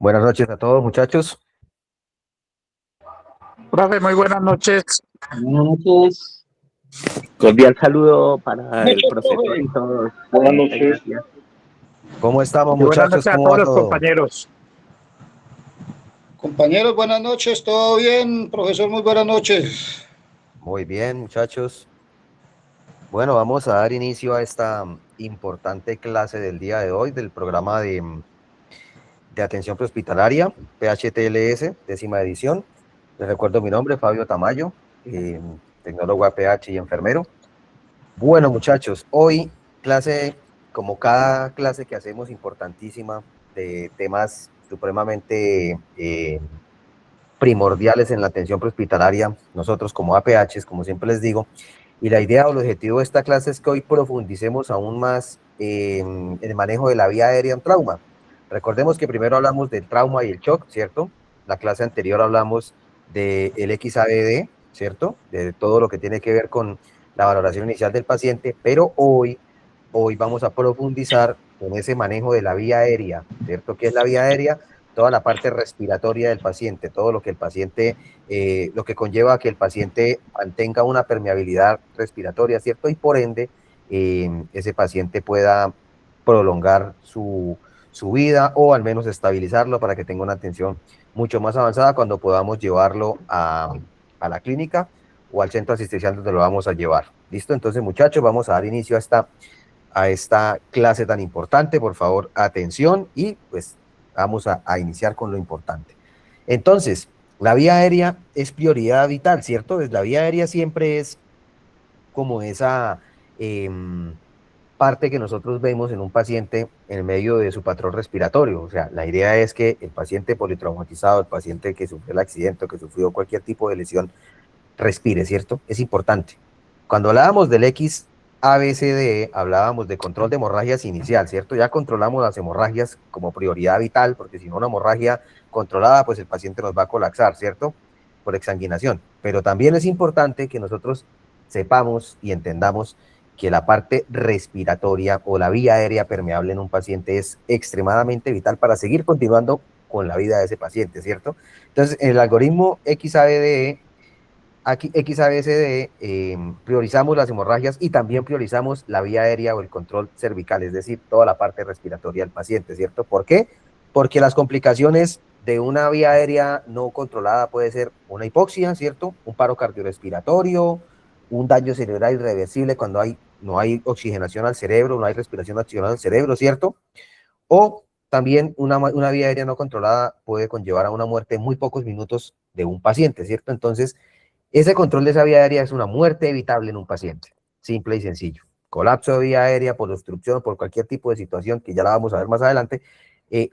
Buenas noches a todos, muchachos. Profe, muy buenas noches. Buenas noches. Cordial saludo para el profesor y todos. Buenas noches. ¿Cómo estamos, Y buenas muchachos? noches a ¿Cómo todos va los todo? compañeros. Compañeros, buenas noches, ¿todo bien? Profesor, muy buenas noches. Muy bien, muchachos. Bueno, vamos a dar inicio a esta importante clase del día de hoy del programa de atención prehospitalaria, PHTLS, 10ª edición. Les recuerdo mi nombre, Fabio Tamayo, tecnólogo APH y enfermero. Bueno, muchachos, hoy clase, como cada clase que hacemos, importantísima, de temas supremamente primordiales en la atención prehospitalaria, nosotros como APHs, como siempre les digo, y la idea o el objetivo de esta clase es que hoy profundicemos aún más en el manejo de la vía aérea en trauma. Recordemos que primero hablamos del trauma y el shock, ¿cierto? La clase anterior hablamos del XABD, ¿cierto? De todo lo que tiene que ver con la valoración inicial del paciente, pero hoy vamos a profundizar en ese manejo de la vía aérea, ¿cierto? ¿Qué es la vía aérea? Toda la parte respiratoria del paciente, todo lo que el paciente, lo que conlleva a que el paciente mantenga una permeabilidad respiratoria, ¿cierto? Y por ende, ese paciente pueda prolongar su vida o al menos estabilizarlo para que tenga una atención mucho más avanzada cuando podamos llevarlo a la clínica o al centro asistencial donde lo vamos a llevar. ¿Listo? Entonces, muchachos, vamos a dar inicio a esta clase tan importante. Por favor, atención y pues vamos a iniciar con lo importante. Entonces, la vía aérea es prioridad vital, ¿cierto? Pues la vía aérea siempre es como esa parte que nosotros vemos en un paciente en medio de su patrón respiratorio. O sea, la idea es que el paciente politraumatizado, el paciente que sufrió el accidente o que sufrió cualquier tipo de lesión, respire, ¿cierto? Es importante. Cuando hablábamos del XABCDE, hablábamos de control de hemorragias inicial, ¿cierto? Ya controlamos las hemorragias como prioridad vital, porque si no una hemorragia controlada, pues el paciente nos va a colapsar, ¿cierto? Por exsanguinación. Pero también es importante que nosotros sepamos y entendamos que la parte respiratoria o la vía aérea permeable en un paciente es extremadamente vital para seguir continuando con la vida de ese paciente, ¿cierto? Entonces, en el algoritmo XABDE, aquí XABCD, priorizamos las hemorragias y también priorizamos la vía aérea o el control cervical, es decir, toda la parte respiratoria del paciente, ¿cierto? ¿Por qué? Porque las complicaciones de una vía aérea no controlada puede ser una hipoxia, ¿cierto? Un paro cardiorrespiratorio, un daño cerebral irreversible cuando no hay oxigenación al cerebro, no hay respiración oxigenada al cerebro, ¿cierto? O también una vía aérea no controlada puede conllevar a una muerte en muy pocos minutos de un paciente, ¿cierto? Entonces, ese control de esa vía aérea es una muerte evitable en un paciente, simple y sencillo. Colapso de vía aérea por obstrucción, por cualquier tipo de situación, que ya la vamos a ver más adelante,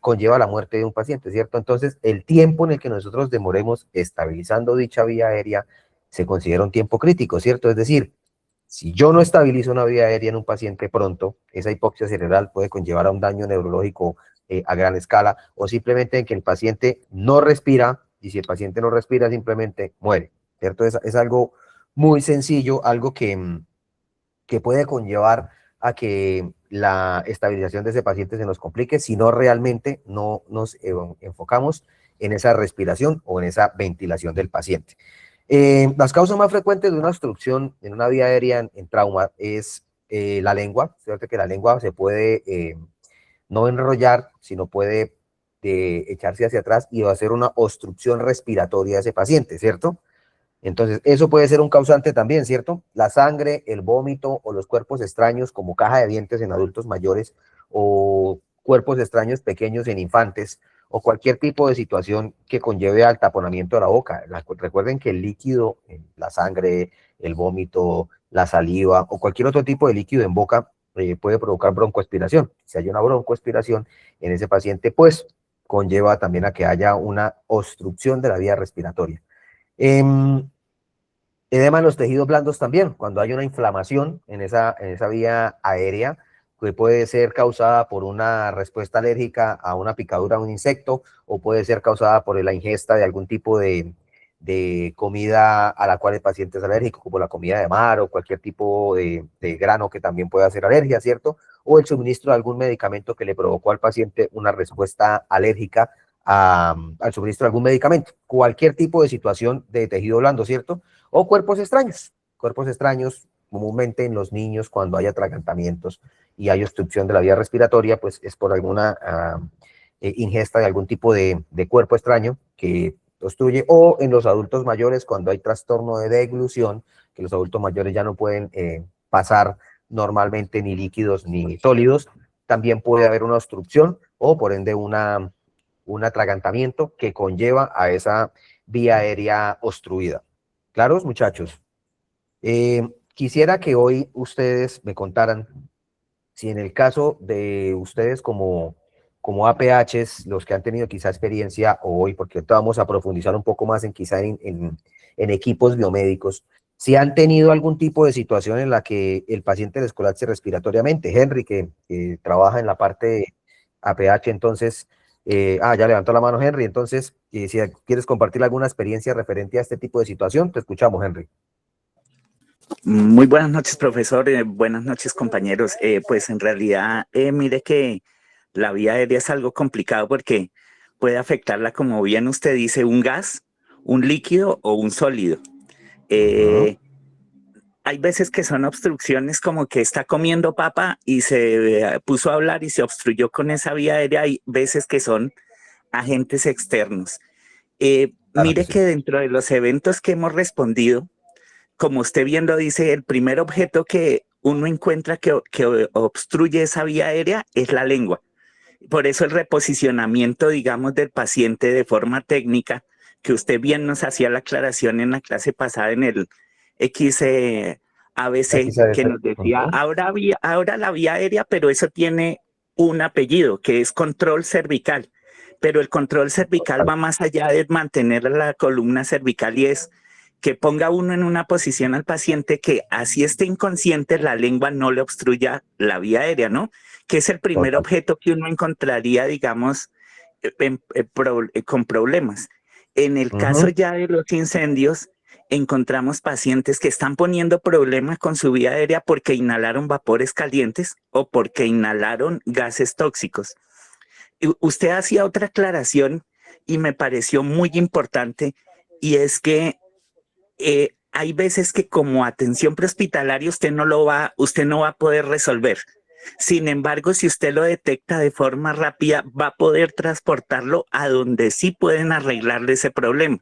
conlleva la muerte de un paciente, ¿cierto? Entonces, el tiempo en el que nosotros demoremos estabilizando dicha vía aérea se considera un tiempo crítico, ¿cierto? Es decir, si yo no estabilizo una vía aérea en un paciente pronto, esa hipoxia cerebral puede conllevar a un daño neurológico a gran escala, o simplemente en que el paciente no respira, y si el paciente no respira, simplemente muere, ¿cierto? Es algo muy sencillo, algo que puede conllevar a que la estabilización de ese paciente se nos complique si no realmente no nos enfocamos en esa respiración o en esa ventilación del paciente. Las causas más frecuentes de una obstrucción en una vía aérea en trauma es la lengua, ¿cierto? Que la lengua se puede no enrollar, sino puede echarse hacia atrás y va a hacer una obstrucción respiratoria a ese paciente, ¿cierto? Entonces, eso puede ser un causante también, ¿cierto? La sangre, el vómito o los cuerpos extraños como caja de dientes en adultos mayores o cuerpos extraños pequeños en infantes o cualquier tipo de situación que conlleve al taponamiento de la boca. Recuerden que el líquido, la sangre, el vómito, la saliva o cualquier otro tipo de líquido en boca puede provocar broncoaspiración. Si hay una broncoaspiración en ese paciente, pues conlleva también a que haya una obstrucción de la vía respiratoria. Edema en los tejidos blandos también, cuando hay una inflamación en esa vía aérea, que puede ser causada por una respuesta alérgica a una picadura de un insecto, o puede ser causada por la ingesta de algún tipo de comida a la cual el paciente es alérgico, como la comida de mar o cualquier tipo de grano que también puede hacer alergia, ¿cierto? O el suministro de algún medicamento que le provocó al paciente una respuesta alérgica al suministro de algún medicamento. Cualquier tipo de situación de tejido blando, ¿cierto? O cuerpos extraños. Cuerpos extraños, comúnmente en los niños, cuando hay atragantamientos y hay obstrucción de la vía respiratoria, pues es por alguna ingesta de algún tipo de cuerpo extraño que obstruye, o en los adultos mayores, cuando hay trastorno de deglución, que los adultos mayores ya no pueden pasar normalmente ni líquidos ni sólidos, también puede haber una obstrucción o por ende un atragantamiento que conlleva a esa vía aérea obstruida. ¿Claros, muchachos? Quisiera que hoy ustedes me contaran si en el caso de ustedes como APHs, los que han tenido quizá experiencia hoy, porque ahorita vamos a profundizar un poco más en quizá en equipos biomédicos, si han tenido algún tipo de situación en la que el paciente les colapse respiratoriamente. Henry, que trabaja en la parte de APH, entonces, ya levantó la mano Henry, entonces, si quieres compartir alguna experiencia referente a este tipo de situación, te escuchamos, Henry. Muy buenas noches, profesor. Buenas noches, compañeros. Pues en realidad, mire que la vía aérea es algo complicado porque puede afectarla, como bien usted dice, un gas, un líquido o un sólido. Hay veces que son obstrucciones como que está comiendo papa y se puso a hablar y se obstruyó con esa vía aérea. Hay veces que son agentes externos. Mire que dentro de los eventos que hemos respondido, como usted bien lo dice, el primer objeto que uno encuentra que obstruye esa vía aérea es la lengua. Por eso el reposicionamiento, digamos, del paciente de forma técnica, que usted bien nos hacía la aclaración en la clase pasada en el ABC, que nos decía, ahora la vía aérea, pero eso tiene un apellido, que es control cervical. Pero el control cervical va más allá de mantener la columna cervical y es que ponga uno en una posición al paciente que así esté inconsciente, la lengua no le obstruya la vía aérea, ¿no? Que es el primer objeto que uno encontraría, digamos, con problemas. En el caso ya de los incendios, encontramos pacientes que están poniendo problemas con su vía aérea porque inhalaron vapores calientes o porque inhalaron gases tóxicos. Usted hacía otra aclaración y me pareció muy importante, y es que hay veces que como atención prehospitalaria usted no va a poder resolver. Sin embargo, si usted lo detecta de forma rápida, va a poder transportarlo a donde sí pueden arreglarle ese problema.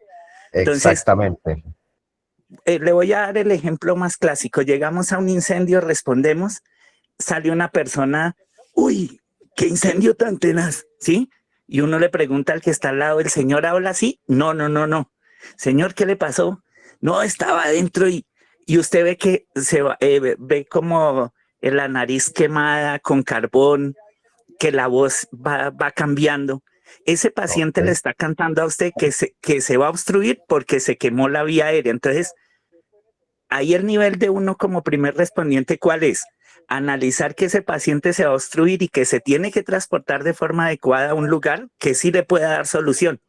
Entonces, exactamente. Le voy a dar el ejemplo más clásico. Llegamos a un incendio, respondemos, sale una persona, uy, qué incendio tan tenaz, ¿sí? Y uno le pregunta al que está al lado, ¿el señor habla así? No. Señor, ¿qué le pasó? No, estaba adentro y usted ve que ve como la nariz quemada con carbón, que la voz va cambiando. Ese paciente le está cantando a usted que se va a obstruir porque se quemó la vía aérea. Entonces, ahí el nivel de uno como primer respondiente, ¿cuál es? Analizar que ese paciente se va a obstruir y que se tiene que transportar de forma adecuada a un lugar que sí le pueda dar solución.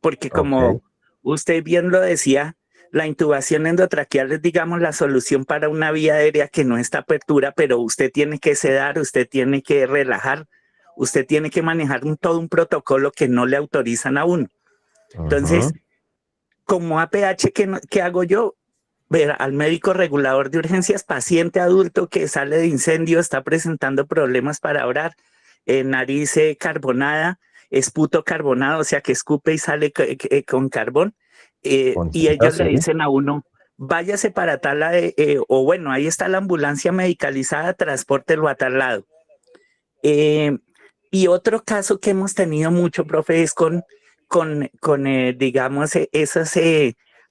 Porque como usted bien lo decía, la intubación endotraqueal es, digamos, la solución para una vía aérea que no está apertura, pero usted tiene que sedar, usted tiene que relajar, usted tiene que manejar todo un protocolo que no le autorizan a uno. Entonces, como APH, ¿qué hago yo? Ver al médico regulador de urgencias, paciente adulto que sale de incendio, está presentando problemas para orar, nariz carbonada, esputo carbonado, o sea que escupe y sale con carbón, y ellos le dicen a uno, váyase para tal, o bueno, ahí está la ambulancia medicalizada, transpórtelo a tal lado. Y otro caso que hemos tenido mucho, profe, es con digamos, esos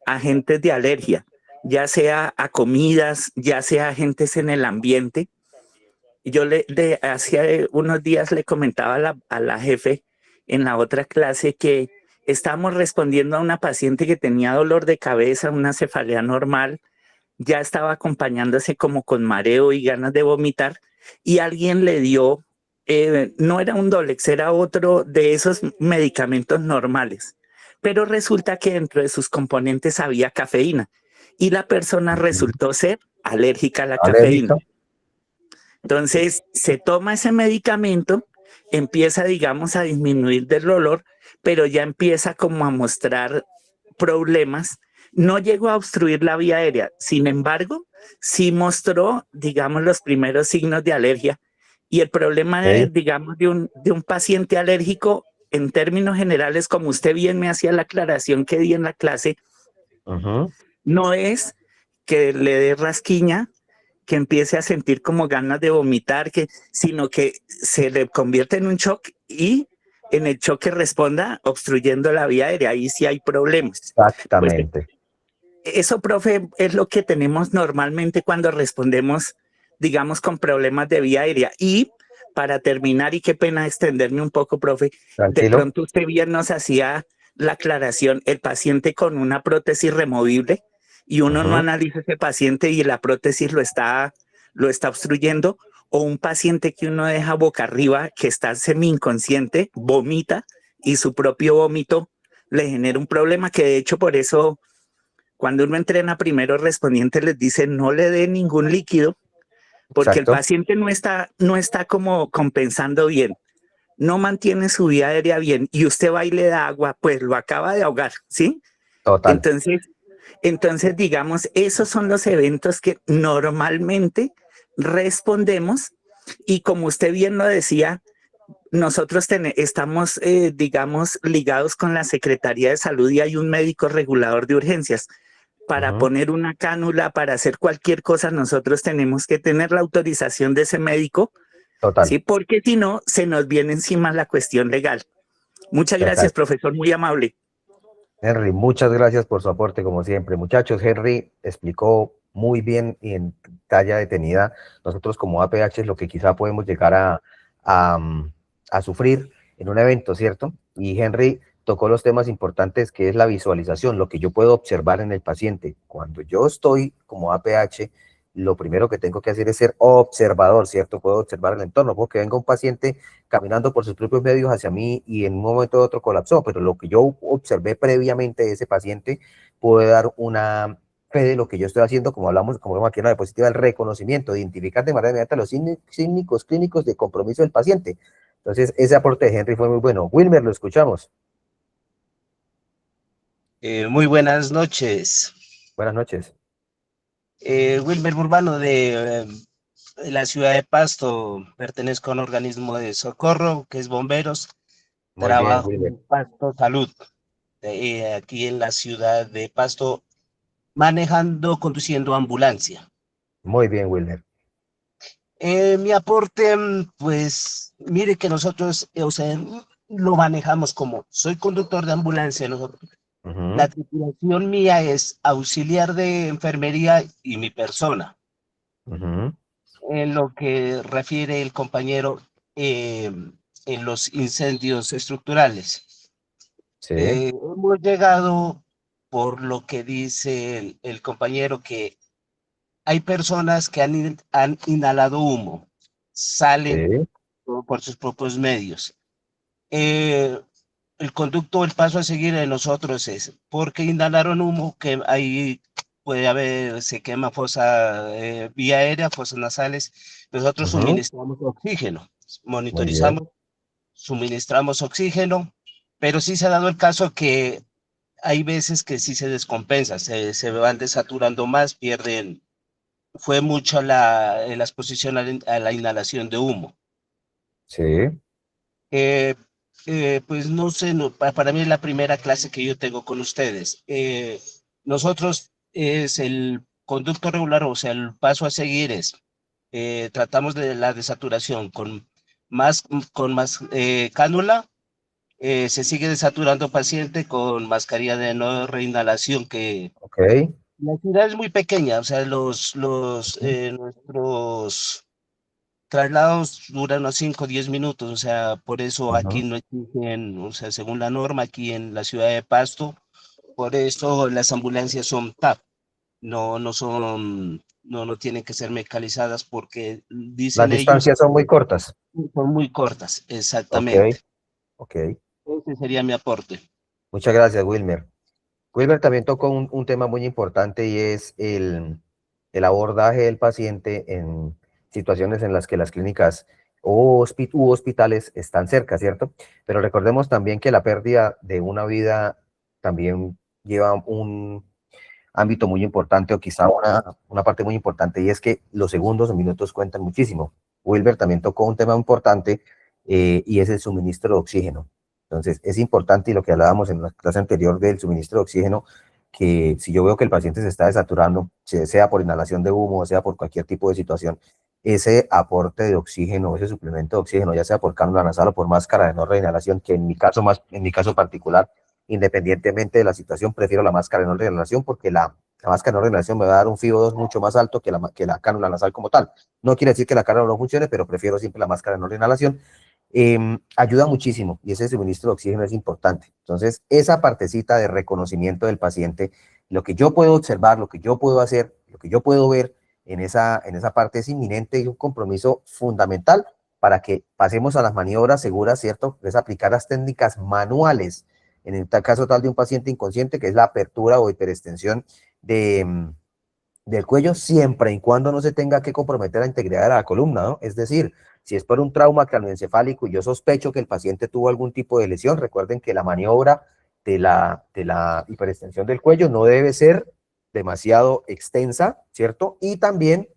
agentes de alergia, ya sea a comidas, ya sea agentes en el ambiente. Yo hace unos días le comentaba a la jefe en la otra clase que estábamos respondiendo a una paciente que tenía dolor de cabeza, una cefalea normal, ya estaba acompañándose como con mareo y ganas de vomitar, y alguien le dio, no era un Dolex, era otro de esos medicamentos normales, pero resulta que dentro de sus componentes había cafeína y la persona resultó ser alérgica a la cafeína. Entonces se toma ese medicamento empieza, digamos, a disminuir del dolor, pero ya empieza como a mostrar problemas. No llegó a obstruir la vía aérea, sin embargo, sí mostró, digamos, los primeros signos de alergia. Y el problema, Ok. digamos, de un paciente alérgico, en términos generales, como usted bien me hacía la aclaración que di en la clase, Ujú. no es que le dé rasquiña, que empiece a sentir como ganas de vomitar, sino que se le convierte en un shock y en el choque responda obstruyendo la vía aérea. Ahí sí hay problemas. Pues Exactamente. eso, profe, es lo que tenemos normalmente cuando respondemos, digamos, con problemas de vía aérea. Y para terminar, y qué pena extenderme un poco, profe, de Tranquilo. pronto usted bien nos hacía la aclaración, el paciente con una prótesis removible y uno no Ujú. analiza ese paciente y la prótesis lo está obstruyendo, o un paciente que uno deja boca arriba, que está semi inconsciente, vomita y su propio vómito le genera un problema que de hecho por eso cuando uno entrena primero respondientes les dice no le dé ningún líquido porque el Exacto. paciente no está como compensando bien, no mantiene su vía aérea bien y usted va y le da agua, pues lo acaba de ahogar, ¿sí? Total. Entonces, entonces digamos, esos son los eventos que normalmente respondemos y como usted bien lo decía, nosotros estamos, digamos, ligados con la Secretaría de Salud y hay un médico regulador de urgencias para Ujú. poner una cánula, para hacer cualquier cosa, nosotros tenemos que tener la autorización de ese médico, Total. ¿sí? Porque si no, se nos viene encima la cuestión legal. Muchas gracias, Exacto. profesor, muy amable. Henry, muchas gracias por su aporte, como siempre. Muchachos, Henry explicó muy bien y en talla detenida nosotros como APH lo que quizá podemos llegar a, a sufrir en un evento, ¿cierto? Y Henry tocó los temas importantes que es la visualización, lo que yo puedo observar en el paciente. Cuando yo estoy como APH, lo primero que tengo que hacer es ser observador, ¿cierto? Puedo observar el entorno, porque venga un paciente caminando por sus propios medios hacia mí y en un momento u otro colapsó, pero lo que yo observé previamente de ese paciente puede dar una fe de lo que yo estoy haciendo, como hablamos, como vemos aquí en la diapositiva, el reconocimiento, de identificar de manera inmediata los signos clínicos de compromiso del paciente. Entonces, ese aporte de Henry fue muy bueno. Wilmer, lo escuchamos. Muy buenas noches. Buenas noches. Wilmer Urbano de la ciudad de Pasto. Pertenezco a un organismo de socorro que es Bomberos. Muy bien, Trabajo Wilmer. en Pasto Salud, aquí en la ciudad de Pasto, manejando, conduciendo ambulancia. Muy bien, Wilmer. Mi aporte, pues, mire que nosotros, o sea, lo manejamos como, soy conductor de ambulancia, nosotros. La Ujú. tripulación mía es auxiliar de enfermería y mi persona. Ujú. En lo que refiere el compañero en los incendios estructurales. Sí, Hemos llegado, por lo que dice el compañero, que hay personas que han inhalado humo, salen sí. por sus propios medios. Eh, el conducto, el paso a seguir de nosotros es, porque inhalaron humo, que ahí puede haber, se quema fosa vía aérea, fosas nasales, nosotros Ujú. suministramos oxígeno, Muy bien. monitorizamos, suministramos oxígeno, pero sí se ha dado el caso que hay veces que sí se descompensa, se van desaturando más, pierden, fue mucho la exposición a la inhalación de humo. Sí, Eh, pues no sé, para mí es la primera clase que yo tengo con ustedes. Nosotros es el conducto regular, o sea, el paso a seguir es, tratamos de la desaturación con más cánula, se sigue desaturando paciente con mascarilla de no reinhalación que ok. la ciudad es muy pequeña, o sea, Ujú. nuestros traslados duran unos 5 o 10 minutos, o sea, por eso aquí Ujú. no exigen, o sea, según la norma aquí en la ciudad de Pasto, por eso las ambulancias son TAP, no son, no tienen que ser mecanizadas porque Las dicen ellos distancias son muy cortas. son muy cortas, Ok, exactamente. ok. Ese sería mi aporte. Muchas gracias, Wilmer. Wilmer también tocó un tema muy importante y es el abordaje del paciente en situaciones en las que las clínicas u hospitales están cerca, ¿cierto? Pero recordemos también que la pérdida de una vida también lleva un ámbito muy importante, o quizá una parte muy importante, y es que los segundos o minutos cuentan muchísimo. Wilber también tocó un tema importante, y es el suministro de oxígeno. Entonces, es importante, y lo que hablábamos en la clase anterior del suministro de oxígeno, que si yo veo que el paciente se está desaturando, sea por inhalación de humo, sea por cualquier tipo de situación, ese aporte de oxígeno, ese suplemento de oxígeno, ya sea por cánula nasal o por máscara de no reinhalación, que en mi caso particular, independientemente de la situación, prefiero la máscara de no reinhalación, porque la máscara de no reinhalación me va a dar un FIO2 mucho más alto que la cánula nasal como tal. No quiere decir que la cánula no funcione, pero prefiero siempre la máscara de no reinhalación. Ayuda muchísimo, y ese suministro de oxígeno es importante. Entonces, esa partecita de reconocimiento del paciente, lo que yo puedo observar, lo que yo puedo hacer, lo que yo puedo ver en esa parte es inminente y un compromiso fundamental para que pasemos a las maniobras seguras, ¿cierto? Es aplicar las técnicas manuales en el caso tal de un paciente inconsciente, que es la apertura o hiperextensión del cuello, siempre y cuando no se tenga que comprometer la integridad de la columna, ¿no? Es decir, si es por un trauma craneoencefálico y yo sospecho que el paciente tuvo algún tipo de lesión, recuerden que la maniobra de la hiperextensión del cuello no debe ser demasiado extensa, ¿cierto? Y también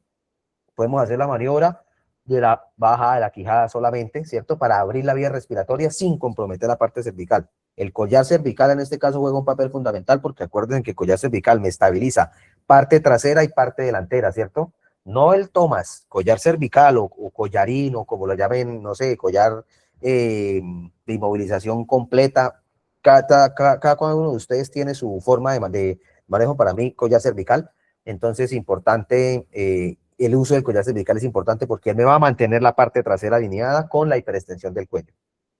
podemos hacer la maniobra de la baja de la quijada solamente, ¿cierto? Para abrir la vía respiratoria sin comprometer la parte cervical. El collar cervical en este caso juega un papel fundamental, porque acuérdense que el collar cervical me estabiliza parte trasera y parte delantera, ¿cierto? No el Thomas, collar cervical o collarín, o como lo llamen, no sé, collar de inmovilización completa. Cada uno de ustedes tiene su forma de manejo. Para mí, collar cervical. Entonces, importante, el uso del collar cervical es importante, porque él me va a mantener la parte trasera alineada con la hiperextensión del cuello.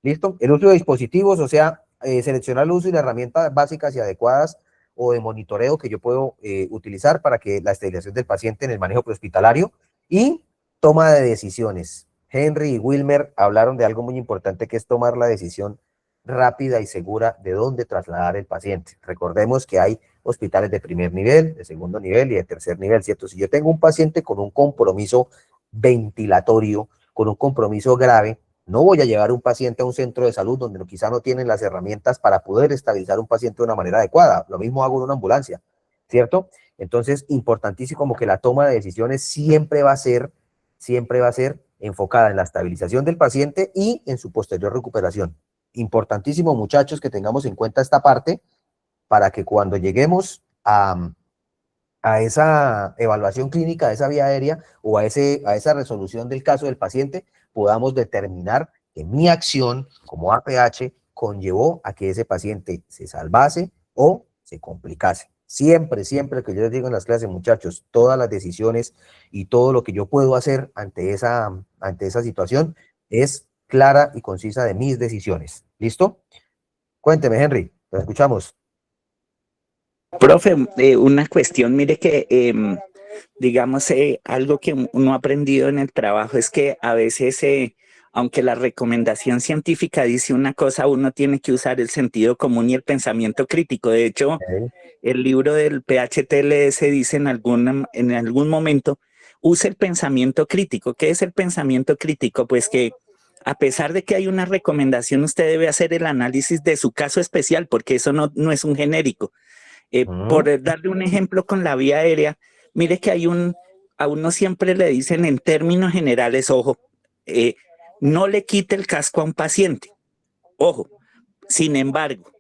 ¿Listo? El uso de dispositivos, o sea, seleccionar el uso y las herramientas básicas y adecuadas o de monitoreo que yo puedo utilizar para que la estabilización del paciente en el manejo prehospitalario. Y toma de decisiones. Henry y Wilmer hablaron de algo muy importante, que es tomar la decisión rápida y segura de dónde trasladar el paciente. Recordemos que hay hospitales de primer nivel, de segundo nivel y de tercer nivel, ¿cierto? Si yo tengo un paciente con un compromiso ventilatorio, con un compromiso grave, no voy a llevar un paciente a un centro de salud donde quizá no tienen las herramientas para poder estabilizar un paciente de una manera adecuada. Lo mismo hago en una ambulancia, ¿cierto? Entonces, importantísimo, como que la toma de decisiones siempre va a ser enfocada en la estabilización del paciente y en su posterior recuperación. Importantísimo, muchachos, que tengamos en cuenta esta parte, para que cuando lleguemos a esa evaluación clínica de esa vía aérea, o a esa resolución del caso del paciente, podamos determinar que mi acción como APH conllevó a que ese paciente se salvase o se complicase. Siempre, siempre, que yo les digo en las clases, muchachos, todas las decisiones y todo lo que yo puedo hacer ante esa situación es clara y concisa de mis decisiones. ¿Listo? Cuénteme, Henry, lo escuchamos. Profe, una cuestión, mire que, digamos, algo que uno ha aprendido en el trabajo es que a veces, aunque la recomendación científica dice una cosa, uno tiene que usar el sentido común y el pensamiento crítico. De hecho, el libro del PHTLS dice en algún momento, use el pensamiento crítico. ¿Qué es el pensamiento crítico? Pues que a pesar de que hay una recomendación, usted debe hacer el análisis de su caso especial, porque eso no es un genérico. Por darle un ejemplo con la vía aérea, mire que a uno siempre le dicen en términos generales, ojo, no le quite el casco a un paciente, ojo. Sin embargo,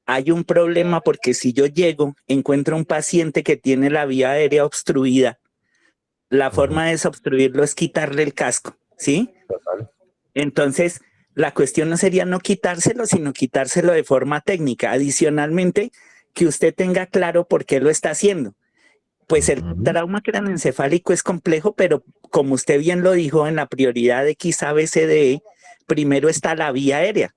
hay un problema, porque si yo llego, encuentro un paciente que tiene la vía aérea obstruida, la forma de desobstruirlo es quitarle el casco, ¿sí? Total. Entonces, la cuestión no sería no quitárselo, sino quitárselo de forma técnica. Adicionalmente, que usted tenga claro por qué lo está haciendo. Pues el trauma craneoencefálico es complejo, pero como usted bien lo dijo, en la prioridad de XABCDE, primero está la vía aérea.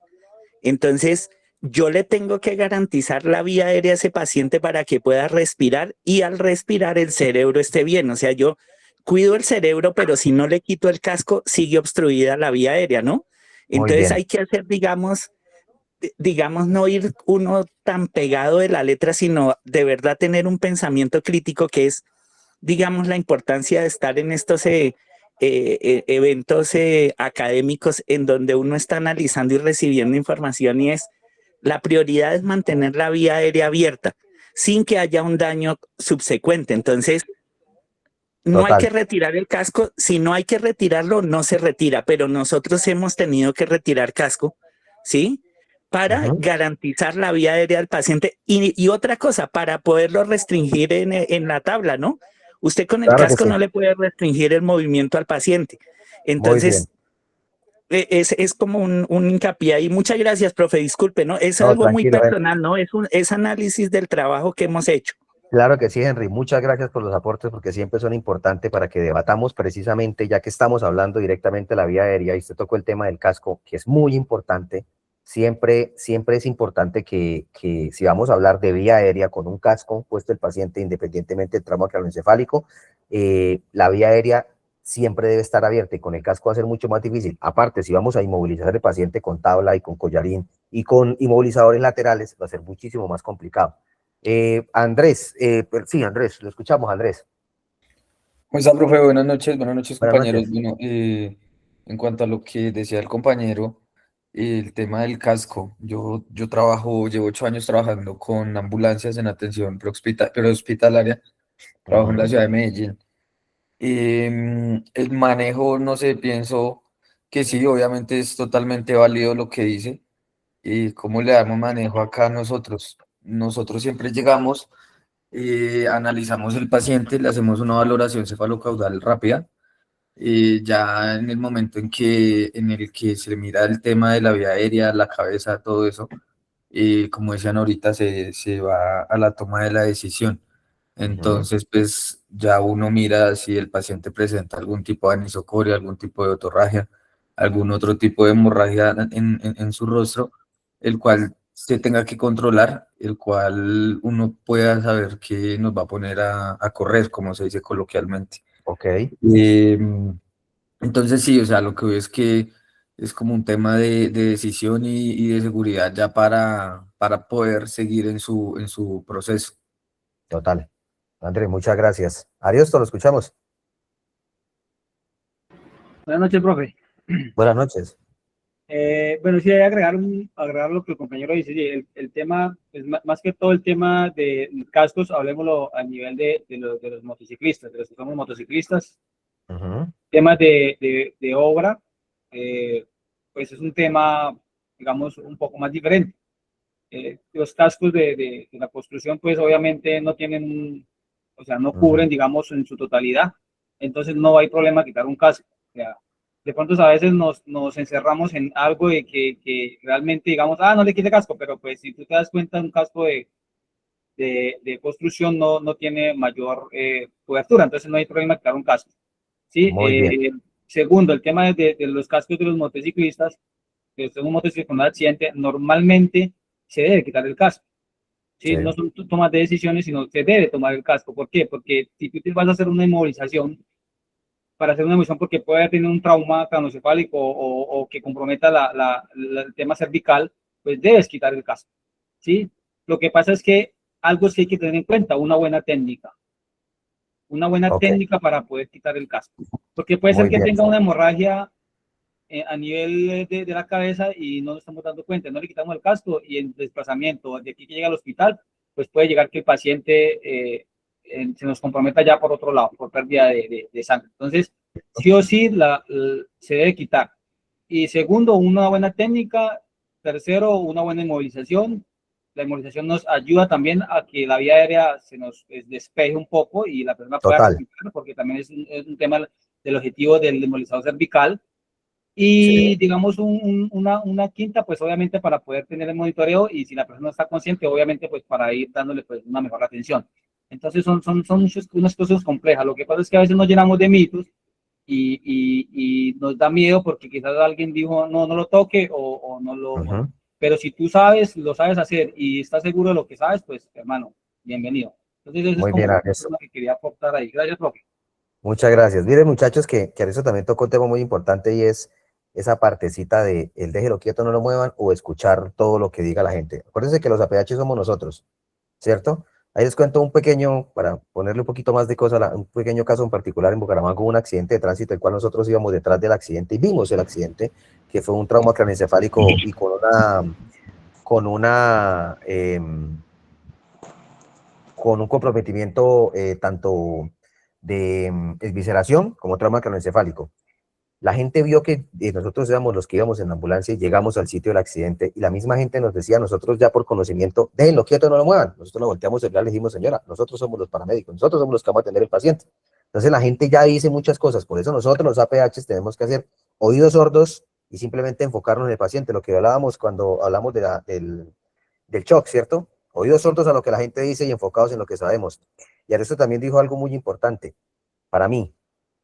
Entonces, yo le tengo que garantizar la vía aérea a ese paciente para que pueda respirar, y al respirar el cerebro esté bien. O sea, yo cuido el cerebro, pero si no le quito el casco, sigue obstruida la vía aérea, ¿no? Entonces hay que hacer, digamos, no ir uno tan pegado de la letra, sino de verdad tener un pensamiento crítico, que es, digamos, la importancia de estar en estos eventos académicos en donde uno está analizando y recibiendo información y la prioridad es mantener la vía aérea abierta sin que haya un daño subsecuente. Entonces, no hay que retirar el casco, si no hay que retirarlo, no se retira, pero nosotros hemos tenido que retirar casco, ¿sí? Para garantizar la vía aérea del paciente y otra cosa, para poderlo restringir en la tabla, ¿no? Usted con el casco no le puede restringir el movimiento al paciente. Entonces, es como un hincapié ahí. Muchas gracias, profe, disculpe, ¿no? Es algo muy personal, ¿no? Es análisis del trabajo que hemos hecho. Claro que sí, Henry. Muchas gracias por los aportes porque siempre son importantes para que debatamos precisamente, ya que estamos hablando directamente de la vía aérea y usted tocó el tema del casco, que es muy importante. Siempre es importante que si vamos a hablar de vía aérea con un casco puesto el paciente, independientemente del tramo craneoencefálico, la vía aérea siempre debe estar abierta y con el casco va a ser mucho más difícil. Aparte, si vamos a inmovilizar al paciente con tabla y con collarín y con inmovilizadores laterales, va a ser muchísimo más complicado. Andrés, sí, Andrés, lo escuchamos, Andrés. ¿Cómo está, profe? Buenas noches, compañeros. Bueno, en cuanto a lo que decía el compañero, el tema del casco, yo llevo 8 años trabajando con ambulancias en atención prehospitalaria, trabajo en la ciudad de Medellín. El manejo, no sé, pienso que sí, obviamente es totalmente válido lo que dice. ¿Cómo le damos manejo acá nosotros? Nosotros siempre llegamos, analizamos el paciente, le hacemos una valoración cefalocaudal rápida. Ya en el momento en el que se mira el tema de la vía aérea, la cabeza, todo eso, como decían ahorita, se va a la toma de la decisión. Entonces, pues ya uno mira si el paciente presenta algún tipo de anisocoria, algún tipo de otorragia, algún otro tipo de hemorragia en su rostro, el cual se tenga que controlar, el cual uno pueda saber que nos va a poner a correr, como se dice coloquialmente. Ok. Entonces sí, o sea, lo que veo es que es como un tema de decisión y de seguridad ya para poder seguir en su proceso. Total. Andrés, muchas gracias. Ariosto, lo escuchamos. Buenas noches, profe. Buenas noches. Bueno, sí, hay que agregar lo que el compañero dice. Sí, el tema, es más que todo el tema de cascos, hablemoslo a nivel de los motociclistas, de los que somos motociclistas. Temas de obra, pues es un tema, digamos, un poco más diferente. Los cascos de la construcción, pues obviamente no tienen, o sea, no cubren, digamos, en su totalidad. Entonces no hay problema quitar un casco. O sea, de pronto a veces nos encerramos en algo de que realmente digamos, no le quite casco, pero pues si tú te das cuenta, un casco de construcción no tiene mayor cobertura, entonces no hay problema quitar un casco. ¿Sí? Segundo, el tema de los cascos de los motociclistas, que son un motociclista con un accidente, normalmente se debe quitar el casco. ¿Sí? No son tomas de decisiones, sino se debe tomar el casco. ¿Por qué? Porque si tú te vas a hacer una inmovilización, para hacer una inmovilización porque puede tener un trauma craneoencefálico o que comprometa el tema cervical, pues debes quitar el casco. ¿Sí? Lo que pasa es que algo sí hay que tener en cuenta, una buena técnica. Una buena técnica para poder quitar el casco. Porque puede ser que tenga una hemorragia a nivel de la cabeza y no nos estamos dando cuenta, no le quitamos el casco y en desplazamiento de aquí que llega al hospital, pues puede llegar que el paciente se nos comprometa ya por otro lado, por pérdida de sangre. Entonces, sí o sí se debe quitar. Y segundo, una buena técnica. Tercero, una buena inmovilización. La inmovilización nos ayuda también a que la vía aérea se nos despeje un poco y la persona pueda respirar, porque también es un tema del objetivo del inmovilizador cervical. Y digamos una quinta, pues obviamente para poder tener el monitoreo y si la persona está consciente, obviamente pues para ir dándole pues una mejor atención. Entonces son unas cosas complejas. Lo que pasa es que a veces nos llenamos de mitos y nos da miedo porque quizás alguien dijo no lo toque o no lo... Pero si tú sabes, lo sabes hacer y estás seguro de lo que sabes, pues hermano, bienvenido. Entonces eso muy es como lo que quería aportar ahí. Gracias, profe. Muchas gracias. Miren, muchachos, que eso también tocó un tema muy importante y es esa partecita de el déjelo quieto, no lo muevan o escuchar todo lo que diga la gente. Acuérdense que los APH somos nosotros, ¿cierto? Ahí les cuento un pequeño, para ponerle un poquito más de cosas, un pequeño caso en particular en Bucaramanga, hubo un accidente de tránsito, el cual nosotros íbamos detrás del accidente y vimos el accidente, que fue un trauma craneoencefálico y con un comprometimiento tanto de evisceración como trauma craneoencefálico. La gente vio que nosotros éramos los que íbamos en la ambulancia y llegamos al sitio del accidente y la misma gente nos decía, nosotros ya por conocimiento, déjenlo quieto, no lo muevan. Nosotros lo volteamos y le dijimos, señora, nosotros somos los paramédicos, nosotros somos los que vamos a atender al paciente. Entonces la gente ya dice muchas cosas, por eso nosotros los APHs tenemos que hacer oídos sordos y simplemente enfocarnos en el paciente, lo que hablábamos cuando hablamos del shock, ¿cierto? Oídos sordos a lo que la gente dice y enfocados en lo que sabemos. Y Arresto también dijo algo muy importante para mí.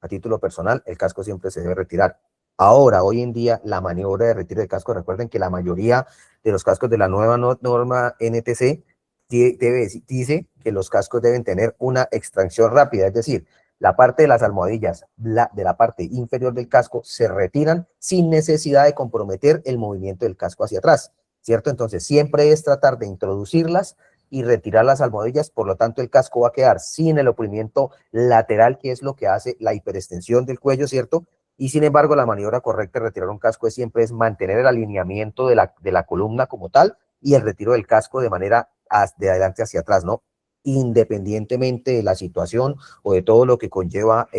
A título personal, el casco siempre se debe retirar. Ahora, hoy en día, la maniobra de retiro del casco, recuerden que la mayoría de los cascos de la nueva norma NTC dice que los cascos deben tener una extracción rápida, es decir, la parte de las almohadillas de la parte inferior del casco se retiran sin necesidad de comprometer el movimiento del casco hacia atrás, ¿cierto? Entonces, siempre es tratar de introducirlas y retirar las almohadillas, por lo tanto el casco va a quedar sin el oprimiento lateral, que es lo que hace la hiperextensión del cuello, ¿cierto? Y sin embargo, la maniobra correcta de retirar un casco siempre es mantener el alineamiento de la columna como tal y el retiro del casco de manera de adelante hacia atrás, ¿no? Independientemente de la situación o de todo lo que conlleva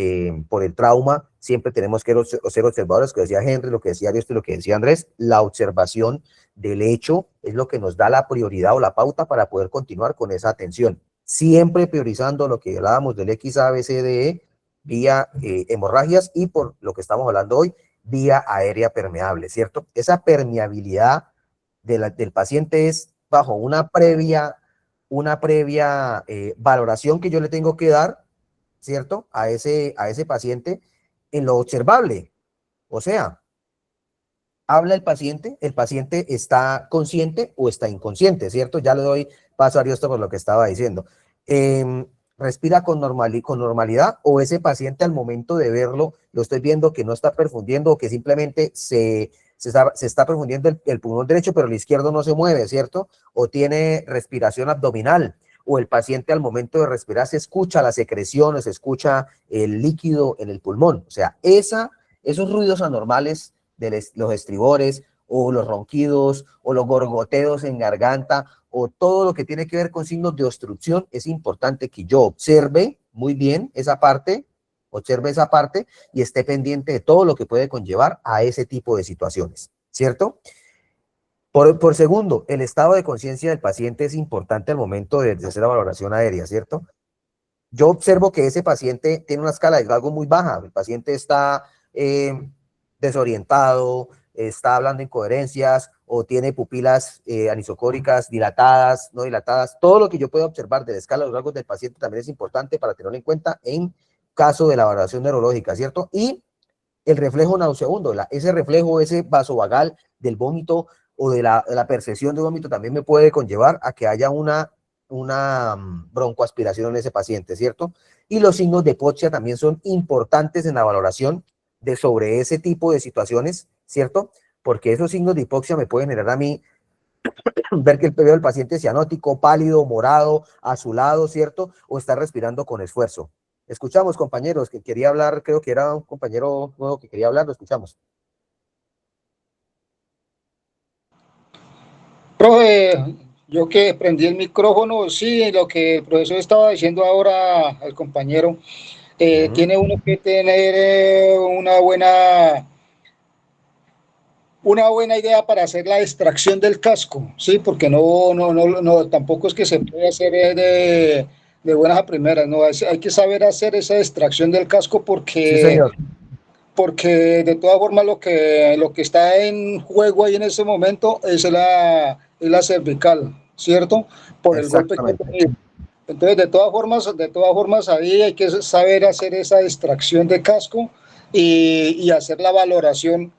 por el trauma, siempre tenemos que ser observadores, lo que decía Henry, lo que decía Ariosto y lo que decía Andrés, la observación del hecho es lo que nos da la prioridad o la pauta para poder continuar con esa atención, siempre priorizando lo que hablábamos del XABCDE, vía hemorragias y por lo que estamos hablando hoy, vía aérea permeable, ¿cierto? Esa permeabilidad del paciente es bajo una previa valoración que yo le tengo que dar, ¿cierto? A ese paciente en lo observable. O sea, habla el paciente está consciente o está inconsciente, ¿cierto? Ya le doy paso a Ariosto por lo que estaba diciendo. Respira con normalidad o ese paciente al momento de verlo, lo estoy viendo que no está perfundiendo o que simplemente se está perfundiendo el pulmón derecho, pero el izquierdo no se mueve, ¿cierto? O tiene respiración abdominal, o el paciente al momento de respirar se escucha la secreción, o se escucha el líquido en el pulmón. O sea, esos ruidos anormales de los estribores, o los ronquidos, o los gorgoteos en garganta, o todo lo que tiene que ver con signos de obstrucción, es importante que yo observe muy bien esa parte, y esté pendiente de todo lo que puede conllevar a ese tipo de situaciones, ¿cierto? Por segundo, el estado de conciencia del paciente es importante al momento de hacer la valoración aérea, ¿cierto? Yo observo que ese paciente tiene una escala de Glasgow muy baja, el paciente está desorientado, está hablando incoherencias o tiene pupilas anisocóricas dilatadas, no dilatadas. Todo lo que yo pueda observar de la escala de los rasgos del paciente también es importante para tenerlo en cuenta en caso de la valoración neurológica, ¿cierto? Y el reflejo nauseabundo, ese reflejo, ese vasovagal del vómito o de la percepción de vómito también me puede conllevar a que haya una broncoaspiración en ese paciente, ¿cierto? Y los signos de hipoxia también son importantes en la valoración sobre ese tipo de situaciones, ¿cierto? Porque esos signos de hipoxia me pueden generar a mí ver que el PBO del paciente es cianótico, pálido, morado, azulado, ¿cierto? O está respirando con esfuerzo. Escuchamos, compañeros, que quería hablar, creo que era un compañero nuevo que quería hablar, lo escuchamos. Profe, yo que prendí el micrófono, sí, lo que el profesor estaba diciendo ahora al compañero, tiene uno que tener una buena idea para hacer la extracción del casco, sí, porque no, tampoco es que se puede hacer de buenas a primeras, no, hay que saber hacer esa extracción del casco Sí, señor. porque de todas formas lo que está en juego ahí en ese momento es la cervical, ¿cierto? Por el golpe que ha tenido. Entonces, de todas formas ahí hay que saber hacer esa extracción de casco y hacer la valoración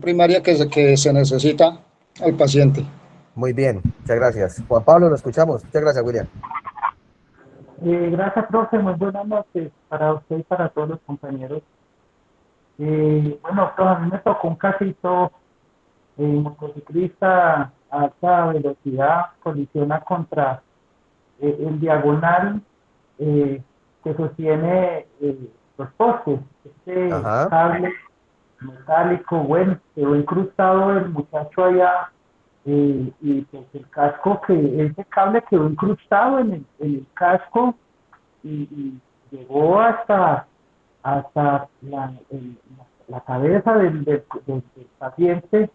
primaria que se necesita al paciente. Muy bien, muchas gracias. Juan Pablo, lo escuchamos. Muchas gracias, William. Gracias, profe. Muy buenas noches para usted y para todos los compañeros. Bueno, a mí me tocó un casito, motociclista a alta velocidad colisiona contra en diagonal que sostiene los postes. Este Ajá. cable metálico, bueno, quedó incrustado el muchacho allá y pues el casco, que ese cable quedó incrustado en el casco y llegó hasta la cabeza del paciente.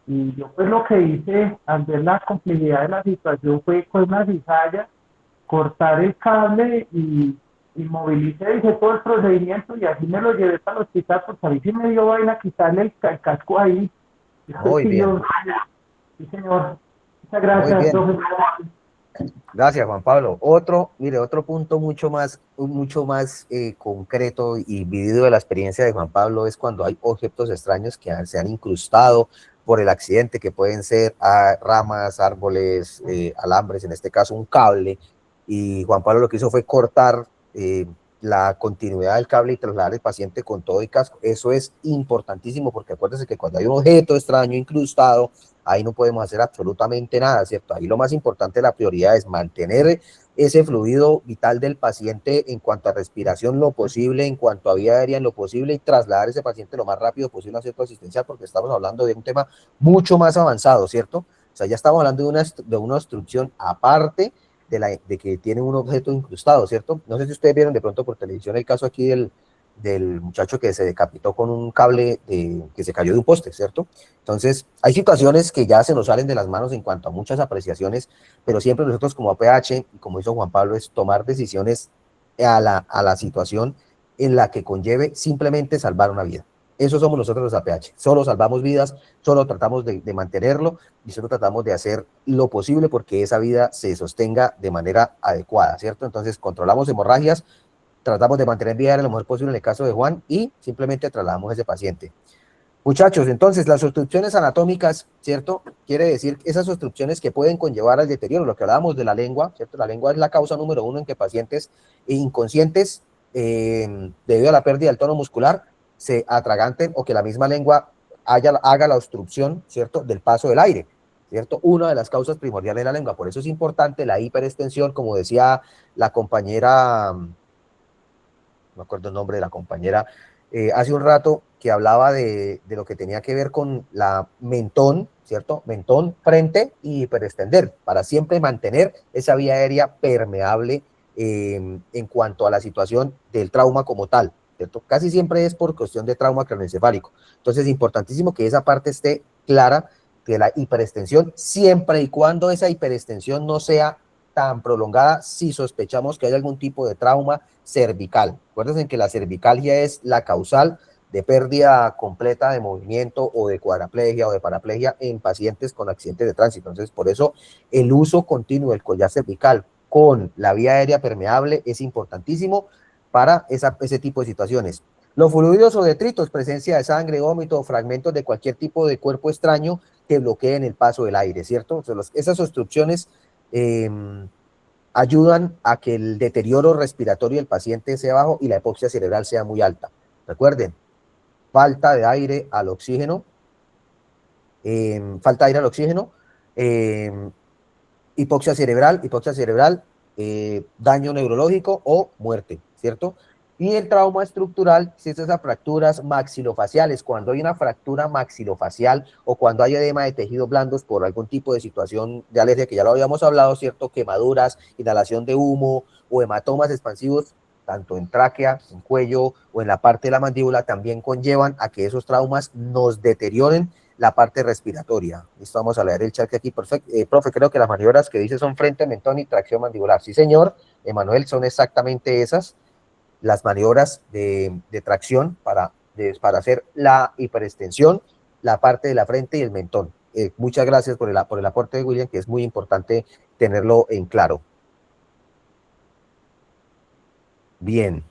Y yo pues lo que hice al ver la complejidad de la situación fue con una cizalla cortar el cable y movilicé, hice todo el procedimiento y así me lo llevé para el hospital, porque a mí sí me dio vaina quitarle el casco ahí. Muy bien, Sí, señor. Muchas muy gracias, bien. profe. Gracias, Juan Pablo. Mire, otro punto mucho más concreto y vivido de la experiencia de Juan Pablo es cuando hay objetos extraños que se han incrustado por el accidente, que pueden ser ramas, árboles, alambres, en este caso un cable, y Juan Pablo lo que hizo fue cortar la continuidad del cable y trasladar al paciente con todo y casco. Eso es importantísimo, porque acuérdense que cuando hay un objeto extraño incrustado, ahí no podemos hacer absolutamente nada, ¿cierto? Ahí lo más importante, la prioridad es mantener ese fluido vital del paciente en cuanto a respiración lo posible, en cuanto a vía aérea en lo posible, y trasladar ese paciente lo más rápido posible a un centro asistencial, porque estamos hablando de un tema mucho más avanzado, ¿cierto? O sea, ya estamos hablando de una obstrucción aparte de que tiene un objeto incrustado, ¿cierto? No sé si ustedes vieron de pronto por televisión el caso aquí del muchacho que se decapitó con un cable que se cayó de un poste, ¿cierto? Entonces, hay situaciones que ya se nos salen de las manos en cuanto a muchas apreciaciones, pero siempre nosotros como APH, y como hizo Juan Pablo, es tomar decisiones a la situación en la que conlleve simplemente salvar una vida. Eso somos nosotros los APH. Solo salvamos vidas, solo tratamos de mantenerlo y solo tratamos de hacer lo posible porque esa vida se sostenga de manera adecuada, ¿cierto? Entonces, controlamos hemorragias, tratamos de mantener vida lo mejor posible en el caso de Juan y simplemente trasladamos a ese paciente. Muchachos, entonces las obstrucciones anatómicas, ¿cierto? Quiere decir esas obstrucciones que pueden conllevar al deterioro, lo que hablábamos de la lengua, ¿cierto? La lengua es la causa número 1 en que pacientes inconscientes, debido a la pérdida del tono muscular, se atraganten o que la misma lengua haga la obstrucción, ¿cierto? Del paso del aire, ¿cierto? Una de las causas primordiales de la lengua. Por eso es importante la hiperextensión, como decía la compañera, no me acuerdo el nombre de la compañera, hace un rato, que hablaba de lo que tenía que ver con la mentón, ¿cierto? Mentón, frente y hiperextender, para siempre mantener esa vía aérea permeable en cuanto a la situación del trauma como tal, ¿cierto? Casi siempre es por cuestión de trauma craneoencefálico. Entonces, es importantísimo que esa parte esté clara de la hiperextensión, siempre y cuando esa hiperextensión no sea tan prolongada si sospechamos que hay algún tipo de trauma cervical. Acuérdense que la cervicalgia es la causal de pérdida completa de movimiento o de cuadraplegia o de paraplegia en pacientes con accidentes de tránsito. Entonces, por eso el uso continuo del collar cervical con la vía aérea permeable es importantísimo para ese tipo de situaciones. Los fluidos o detritos, presencia de sangre, vómito, fragmentos de cualquier tipo de cuerpo extraño que bloqueen el paso del aire, ¿cierto? O sea, esas obstrucciones ayudan a que el deterioro respiratorio del paciente sea bajo y la hipoxia cerebral sea muy alta. Recuerden, falta de aire al oxígeno, hipoxia cerebral, daño neurológico o muerte, ¿cierto? Y el trauma estructural, si es esas fracturas maxilofaciales, cuando hay una fractura maxilofacial o cuando hay edema de tejidos blandos por algún tipo de situación de alergia, que ya lo habíamos hablado, ¿cierto? Quemaduras, inhalación de humo o hematomas expansivos, tanto en tráquea, en cuello o en la parte de la mandíbula, también conllevan a que esos traumas nos deterioren la parte respiratoria. Listo, vamos a leer el chat aquí, perfecto. Profe, creo que las maniobras que dice son frente, mentón y tracción mandibular. Sí, señor, Emanuel, son exactamente esas las maniobras de tracción para hacer la hiperextensión, la parte de la frente y el mentón. Muchas gracias por el aporte de William, que es muy importante tenerlo en claro. Bien,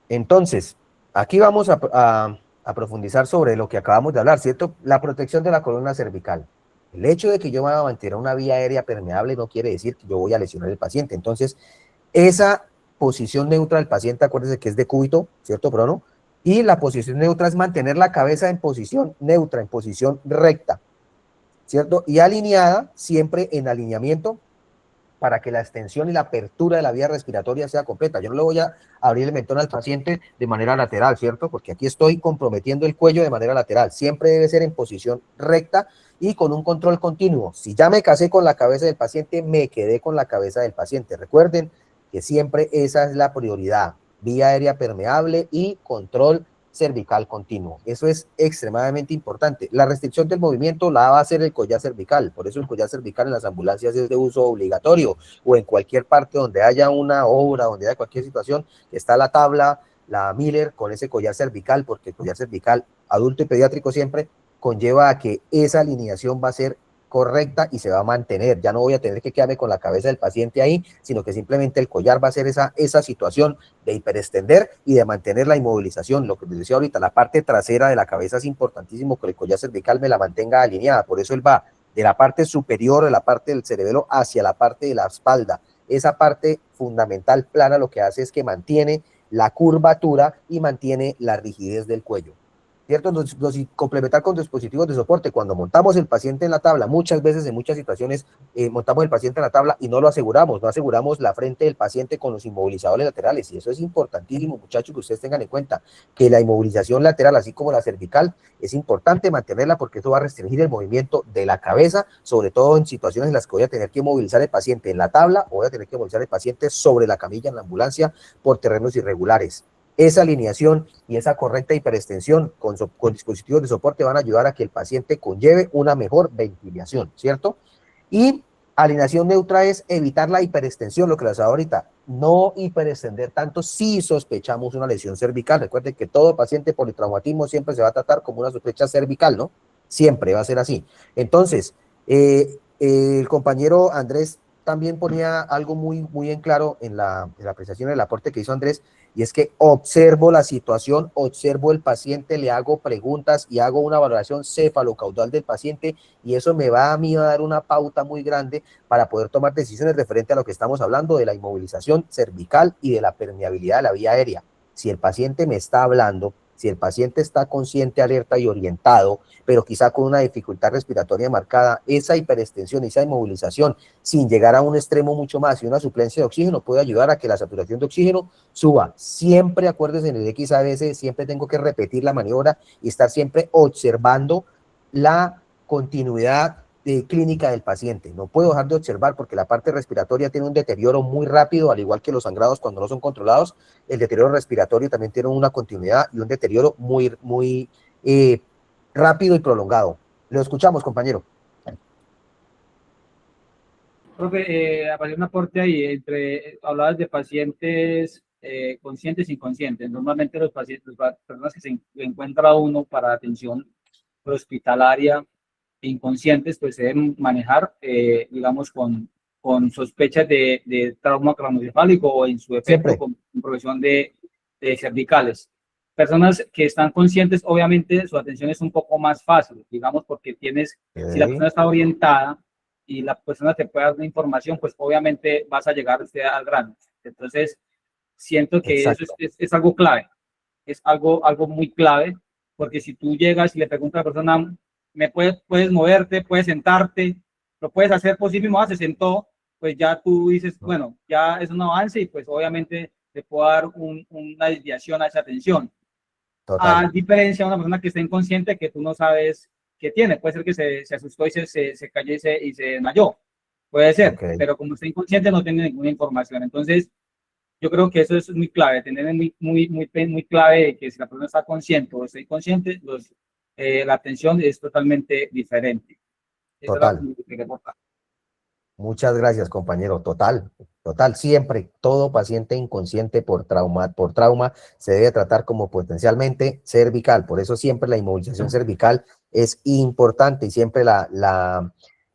entonces, aquí vamos a profundizar sobre lo que acabamos de hablar, ¿cierto? La protección de la columna cervical. El hecho de que yo me vaya a mantener una vía aérea permeable no quiere decir que yo voy a lesionar al paciente. Entonces, esa posición neutra del paciente, acuérdense que es de cúbito, ¿cierto, Bruno? Y la posición neutra es mantener la cabeza en posición neutra, en posición recta, ¿cierto? Y alineada, siempre en alineamiento para que la extensión y la apertura de la vía respiratoria sea completa. Yo no le voy a abrir el mentón al paciente de manera lateral, ¿cierto? Porque aquí estoy comprometiendo el cuello de manera lateral. Siempre debe ser en posición recta y con un control continuo. Si ya me casé con la cabeza del paciente, me quedé con la cabeza del paciente. Recuerden que siempre esa es la prioridad. Vía aérea permeable y control cervical continuo. Eso es extremadamente importante. La restricción del movimiento la va a hacer el collar cervical. Por eso el collar cervical en las ambulancias es de uso obligatorio, o en cualquier parte donde haya una obra, donde haya cualquier situación, está la tabla, la Miller con ese collar cervical, porque el collar cervical adulto y pediátrico siempre conlleva a que esa alineación va a ser correcta y se va a mantener. Ya no voy a tener que quedarme con la cabeza del paciente ahí, sino que simplemente el collar va a ser esa situación de hiperextender y de mantener la inmovilización. Lo que les decía ahorita, la parte trasera de la cabeza es importantísimo que el collar cervical me la mantenga alineada. Por eso él va de la parte superior de la parte del cerebelo hacia la parte de la espalda. Esa parte fundamental plana lo que hace es que mantiene la curvatura y mantiene la rigidez del cuello, ¿cierto? Complementar con dispositivos de soporte. Cuando montamos el paciente en la tabla, muchas veces en muchas situaciones montamos el paciente en la tabla y no lo aseguramos, no aseguramos la frente del paciente con los inmovilizadores laterales, y eso es importantísimo, muchachos, que ustedes tengan en cuenta que la inmovilización lateral, así como la cervical, es importante mantenerla porque eso va a restringir el movimiento de la cabeza, sobre todo en situaciones en las que voy a tener que movilizar el paciente en la tabla o voy a tener que movilizar el paciente sobre la camilla en la ambulancia por terrenos irregulares. Esa alineación y esa correcta hiperextensión con dispositivos de soporte van a ayudar a que el paciente conlleve una mejor ventilación, ¿cierto? Y alineación neutra es evitar la hiperextensión, lo que les hablaba ahorita, no hiperextender tanto si sospechamos una lesión cervical. Recuerden que todo paciente politraumatismo siempre se va a tratar como una sospecha cervical, ¿no? Siempre va a ser así. Entonces, el compañero Andrés también ponía algo muy en claro en la apreciación del aporte que hizo Andrés, y es que observo la situación, observo el paciente, le hago preguntas y hago una valoración cefalocaudal del paciente, y eso me va a mí a dar una pauta muy grande para poder tomar decisiones referente a lo que estamos hablando de la inmovilización cervical y de la permeabilidad de la vía aérea. Si el paciente me está hablando, si el paciente está consciente, alerta y orientado, pero quizá con una dificultad respiratoria marcada, esa hiperextensión y esa inmovilización, sin llegar a un extremo mucho más y una suplencia de oxígeno, puede ayudar a que la saturación de oxígeno suba. Siempre acuérdense, en el XABS siempre tengo que repetir la maniobra y estar siempre observando la continuidad clínica del paciente. No puedo dejar de observar porque la parte respiratoria tiene un deterioro muy rápido, al igual que los sangrados cuando no son controlados. El deterioro respiratorio también tiene una continuidad y un deterioro muy rápido y prolongado. Lo escuchamos, compañero. Profe, apareció un aporte ahí hablabas de pacientes conscientes e inconscientes. Normalmente los pacientes, las personas que se encuentra uno para atención hospitalaria inconscientes, pues se deben manejar, digamos, con sospechas de trauma craneoencefálico o en su efecto con progresión de cervicales. Personas que están conscientes, obviamente su atención es un poco más fácil, digamos, porque si la persona está orientada y la persona te puede dar una información, pues obviamente vas a llegar usted al grano. Entonces, siento que eso es algo clave, es algo muy clave, porque si tú llegas y le preguntas a la persona, puedes moverte, puedes sentarte, lo puedes hacer por sí mismo, se sentó, pues ya tú dices, bueno, ya es un avance y pues obviamente te puedo dar una desviación a esa atención. Total. A diferencia de una persona que está inconsciente que tú no sabes qué tiene, puede ser que se asustó y se cayó y se desmayó, puede ser, pero como está inconsciente no tiene ninguna información. Entonces, yo creo que eso es muy clave, tener muy clave que si la persona está consciente o está inconsciente, la atención es totalmente diferente. Total. Muchas gracias, compañero. Total. Siempre todo paciente inconsciente por trauma se debe tratar como potencialmente cervical. Por eso siempre la inmovilización cervical es importante y siempre la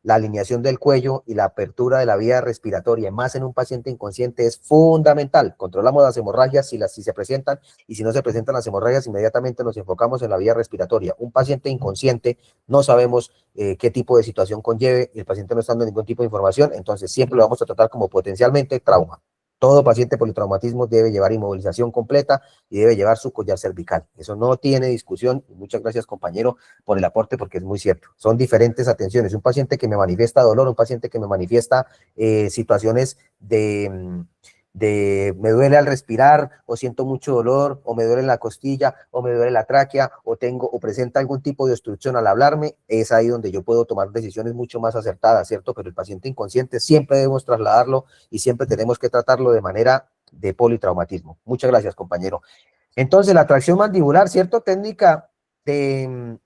alineación del cuello y la apertura de la vía respiratoria, más en un paciente inconsciente, es fundamental. Controlamos las hemorragias si se presentan, y si no se presentan las hemorragias, inmediatamente nos enfocamos en la vía respiratoria. Un paciente inconsciente no sabemos qué tipo de situación conlleve, y el paciente no está dando ningún tipo de información, entonces siempre lo vamos a tratar como potencialmente trauma. Todo paciente politraumatismo debe llevar inmovilización completa y debe llevar su collar cervical. Eso no tiene discusión. Muchas gracias, compañero, por el aporte, porque es muy cierto. Son diferentes atenciones. Un paciente que me manifiesta dolor, un paciente que me manifiesta situaciones de me duele al respirar, o siento mucho dolor, o me duele la costilla, o me duele la tráquea, o presenta algún tipo de obstrucción al hablarme, es ahí donde yo puedo tomar decisiones mucho más acertadas, ¿cierto? Pero el paciente inconsciente siempre debemos trasladarlo y siempre tenemos que tratarlo de manera de politraumatismo. Muchas gracias, compañero. Entonces, la tracción mandibular, ¿cierto? Técnica de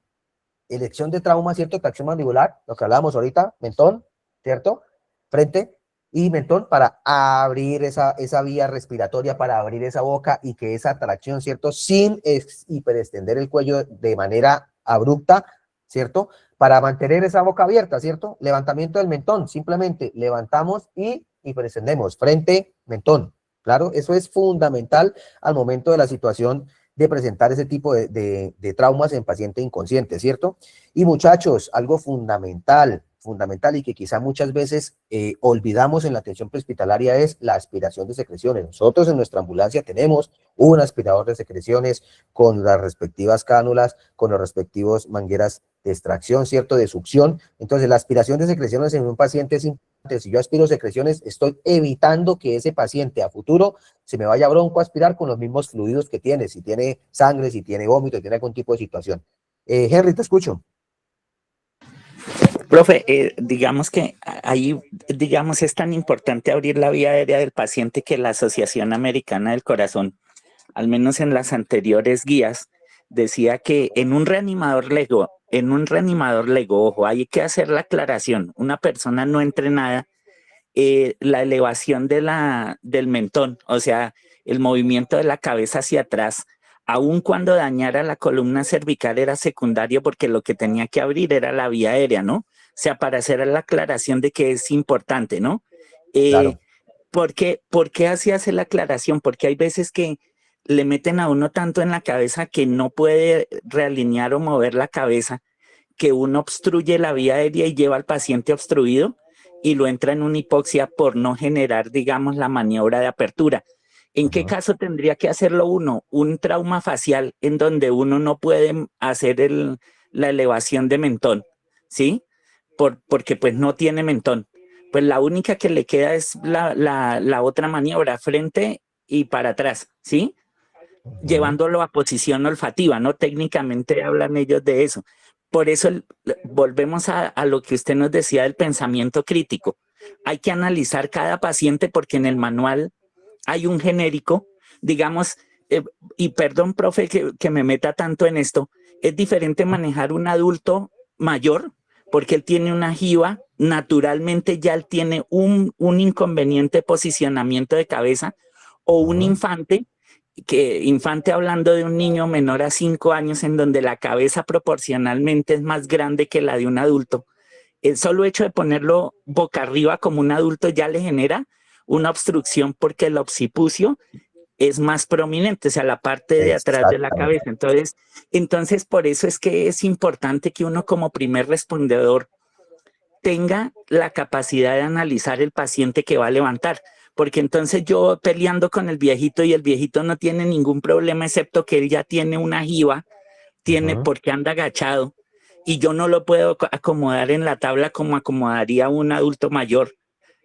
elección de trauma, ¿cierto? Tracción mandibular, lo que hablábamos ahorita, mentón, ¿cierto? Frente y mentón para abrir esa vía respiratoria, para abrir esa boca y que esa tracción, ¿cierto? Sin hiperextender el cuello de manera abrupta, ¿cierto? Para mantener esa boca abierta, ¿cierto? Levantamiento del mentón, simplemente levantamos y hiperextendemos, frente, mentón, ¿claro? Eso es fundamental al momento de la situación de presentar ese tipo de traumas en paciente inconsciente, ¿cierto? Y muchachos, algo fundamental y que quizá muchas veces olvidamos en la atención prehospitalaria es la aspiración de secreciones. Nosotros en nuestra ambulancia tenemos un aspirador de secreciones con las respectivas cánulas, con los respectivos mangueras de extracción, ¿cierto? De succión. Entonces, la aspiración de secreciones en un paciente es importante. Si yo aspiro secreciones, estoy evitando que ese paciente a futuro se me vaya a bronco a aspirar con los mismos fluidos que tiene, si tiene sangre, si tiene vómito, si tiene algún tipo de situación. Henry, te escucho. Profe, digamos que ahí, digamos, es tan importante abrir la vía aérea del paciente que la Asociación Americana del Corazón, al menos en las anteriores guías, decía que en un reanimador lego, ojo, hay que hacer la aclaración, una persona no entrenada, la elevación del mentón, o sea, el movimiento de la cabeza hacia atrás, aun cuando dañara la columna cervical era secundario porque lo que tenía que abrir era la vía aérea, ¿no? O sea, para hacer la aclaración de que es importante, ¿no? Claro. ¿Por qué así hace la aclaración? Porque hay veces que le meten a uno tanto en la cabeza que no puede realinear o mover la cabeza, que uno obstruye la vía aérea y lleva al paciente obstruido y lo entra en una hipoxia por no generar, digamos, la maniobra de apertura. ¿En qué caso tendría que hacerlo uno? Un trauma facial en donde uno no puede hacer la elevación de mentón, ¿sí? Porque pues no tiene mentón. Pues la única que le queda es la otra maniobra, frente y para atrás, ¿sí? Llevándolo a posición olfativa, ¿no? Técnicamente hablan ellos de eso. Por eso volvemos a lo que usted nos decía del pensamiento crítico. Hay que analizar cada paciente porque en el manual hay un genérico, digamos, y perdón, profe, que me meta tanto en esto, es diferente manejar un adulto mayor porque él tiene una jiba, naturalmente ya él tiene un inconveniente posicionamiento de cabeza, o un infante hablando de un niño menor a 5 años en donde la cabeza proporcionalmente es más grande que la de un adulto. El solo hecho de ponerlo boca arriba como un adulto ya le genera una obstrucción porque el occipucio es más prominente, o sea, la parte de atrás de la cabeza. Entonces, por eso es que es importante que uno como primer respondedor tenga la capacidad de analizar el paciente que va a levantar, porque entonces yo peleando con el viejito y el viejito no tiene ningún problema excepto que él ya tiene una jiba, porque anda agachado y yo no lo puedo acomodar en la tabla como acomodaría un adulto mayor,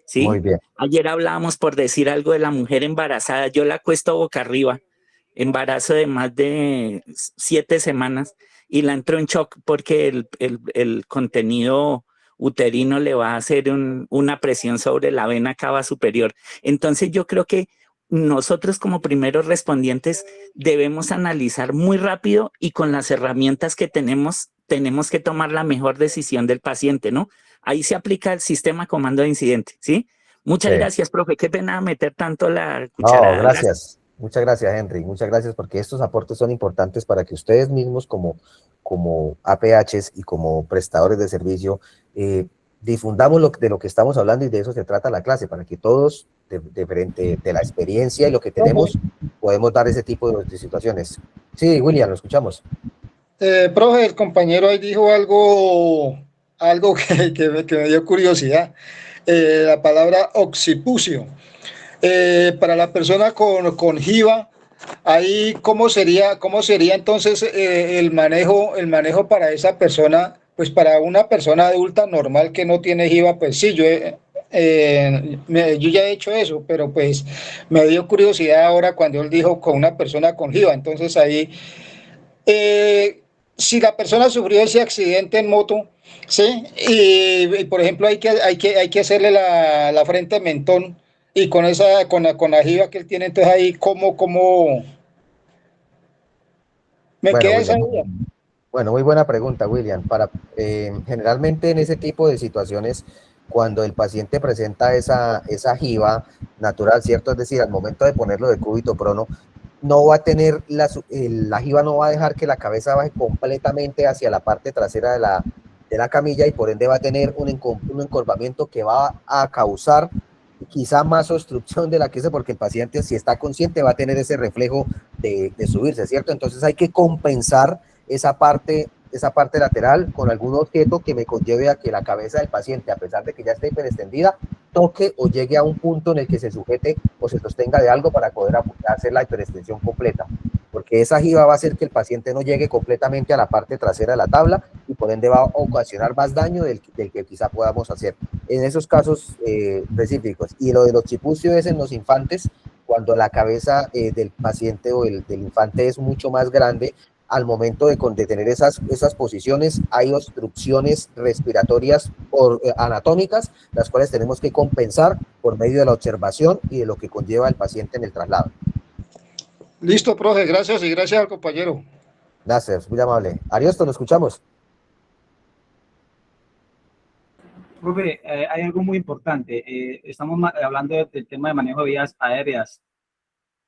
¿sí? Muy bien. Ayer hablábamos, por decir algo, de la mujer embarazada, yo la acuesto boca arriba, embarazo de más de 7 semanas y la entro en shock porque el contenido uterino le va a hacer una presión sobre la vena cava superior. Entonces yo creo que nosotros como primeros respondientes debemos analizar muy rápido y con las herramientas que tenemos que tomar la mejor decisión del paciente, ¿no? Ahí se aplica el sistema comando de incidente, ¿sí? Muchas gracias, profe. Qué pena meter tanto la cucharada. No, gracias. Muchas gracias, Henry. Muchas gracias porque estos aportes son importantes para que ustedes mismos como APHs y como prestadores de servicio difundamos de lo que estamos hablando y de eso se trata la clase, para que todos, de la experiencia y lo que tenemos, podemos dar ese tipo de situaciones. Sí, William, lo escuchamos. Profe, el compañero ahí dijo algo que me dio curiosidad. La palabra occipucio. Para la persona con JIVA, ahí ¿cómo sería entonces el manejo para esa persona? Pues para una persona adulta normal que no tiene JIVA, pues sí, yo ya he hecho eso, pero pues me dio curiosidad ahora cuando él dijo con una persona con JIVA. Entonces ahí, si la persona sufrió ese accidente en moto, sí, y por ejemplo hay que hacerle la frente mentón, y con con la jiba que él tiene, entonces ahí cómo me Bueno, queda esa William, duda. bueno, muy buena pregunta, William. Generalmente en ese tipo de situaciones, cuando el paciente presenta esa jiba natural, ¿cierto? Es decir, al momento de ponerlo de cúbito prono, no va a tener, la jiba no va a dejar que la cabeza baje completamente hacia la parte trasera de la camilla, y por ende va a tener un encorvamiento que va a causar quizá más obstrucción de la que es, porque el paciente, si está consciente, va a tener ese reflejo de subirse, ¿cierto? Entonces hay que compensar esa parte lateral con algún objeto que me conlleve a que la cabeza del paciente, a pesar de que ya esté hiperextendida, toque o llegue a un punto en el que se sujete o se sostenga de algo para poder hacer la hiperextensión completa, porque esa jiba va a hacer que el paciente no llegue completamente a la parte trasera de la tabla, y por ende va a ocasionar más daño del que quizá podamos hacer en esos casos específicos. Y lo de los chipucios es en los infantes, cuando la cabeza del paciente o del infante es mucho más grande. Al momento de tener esas posiciones, hay obstrucciones respiratorias anatómicas, las cuales tenemos que compensar por medio de la observación y de lo que conlleva el paciente en el traslado. Listo, profe, gracias, y gracias al compañero. Gracias, muy amable. Ariosto, ¿lo escuchamos? Profe, hay algo muy importante. Estamos hablando del tema de manejo de vías aéreas.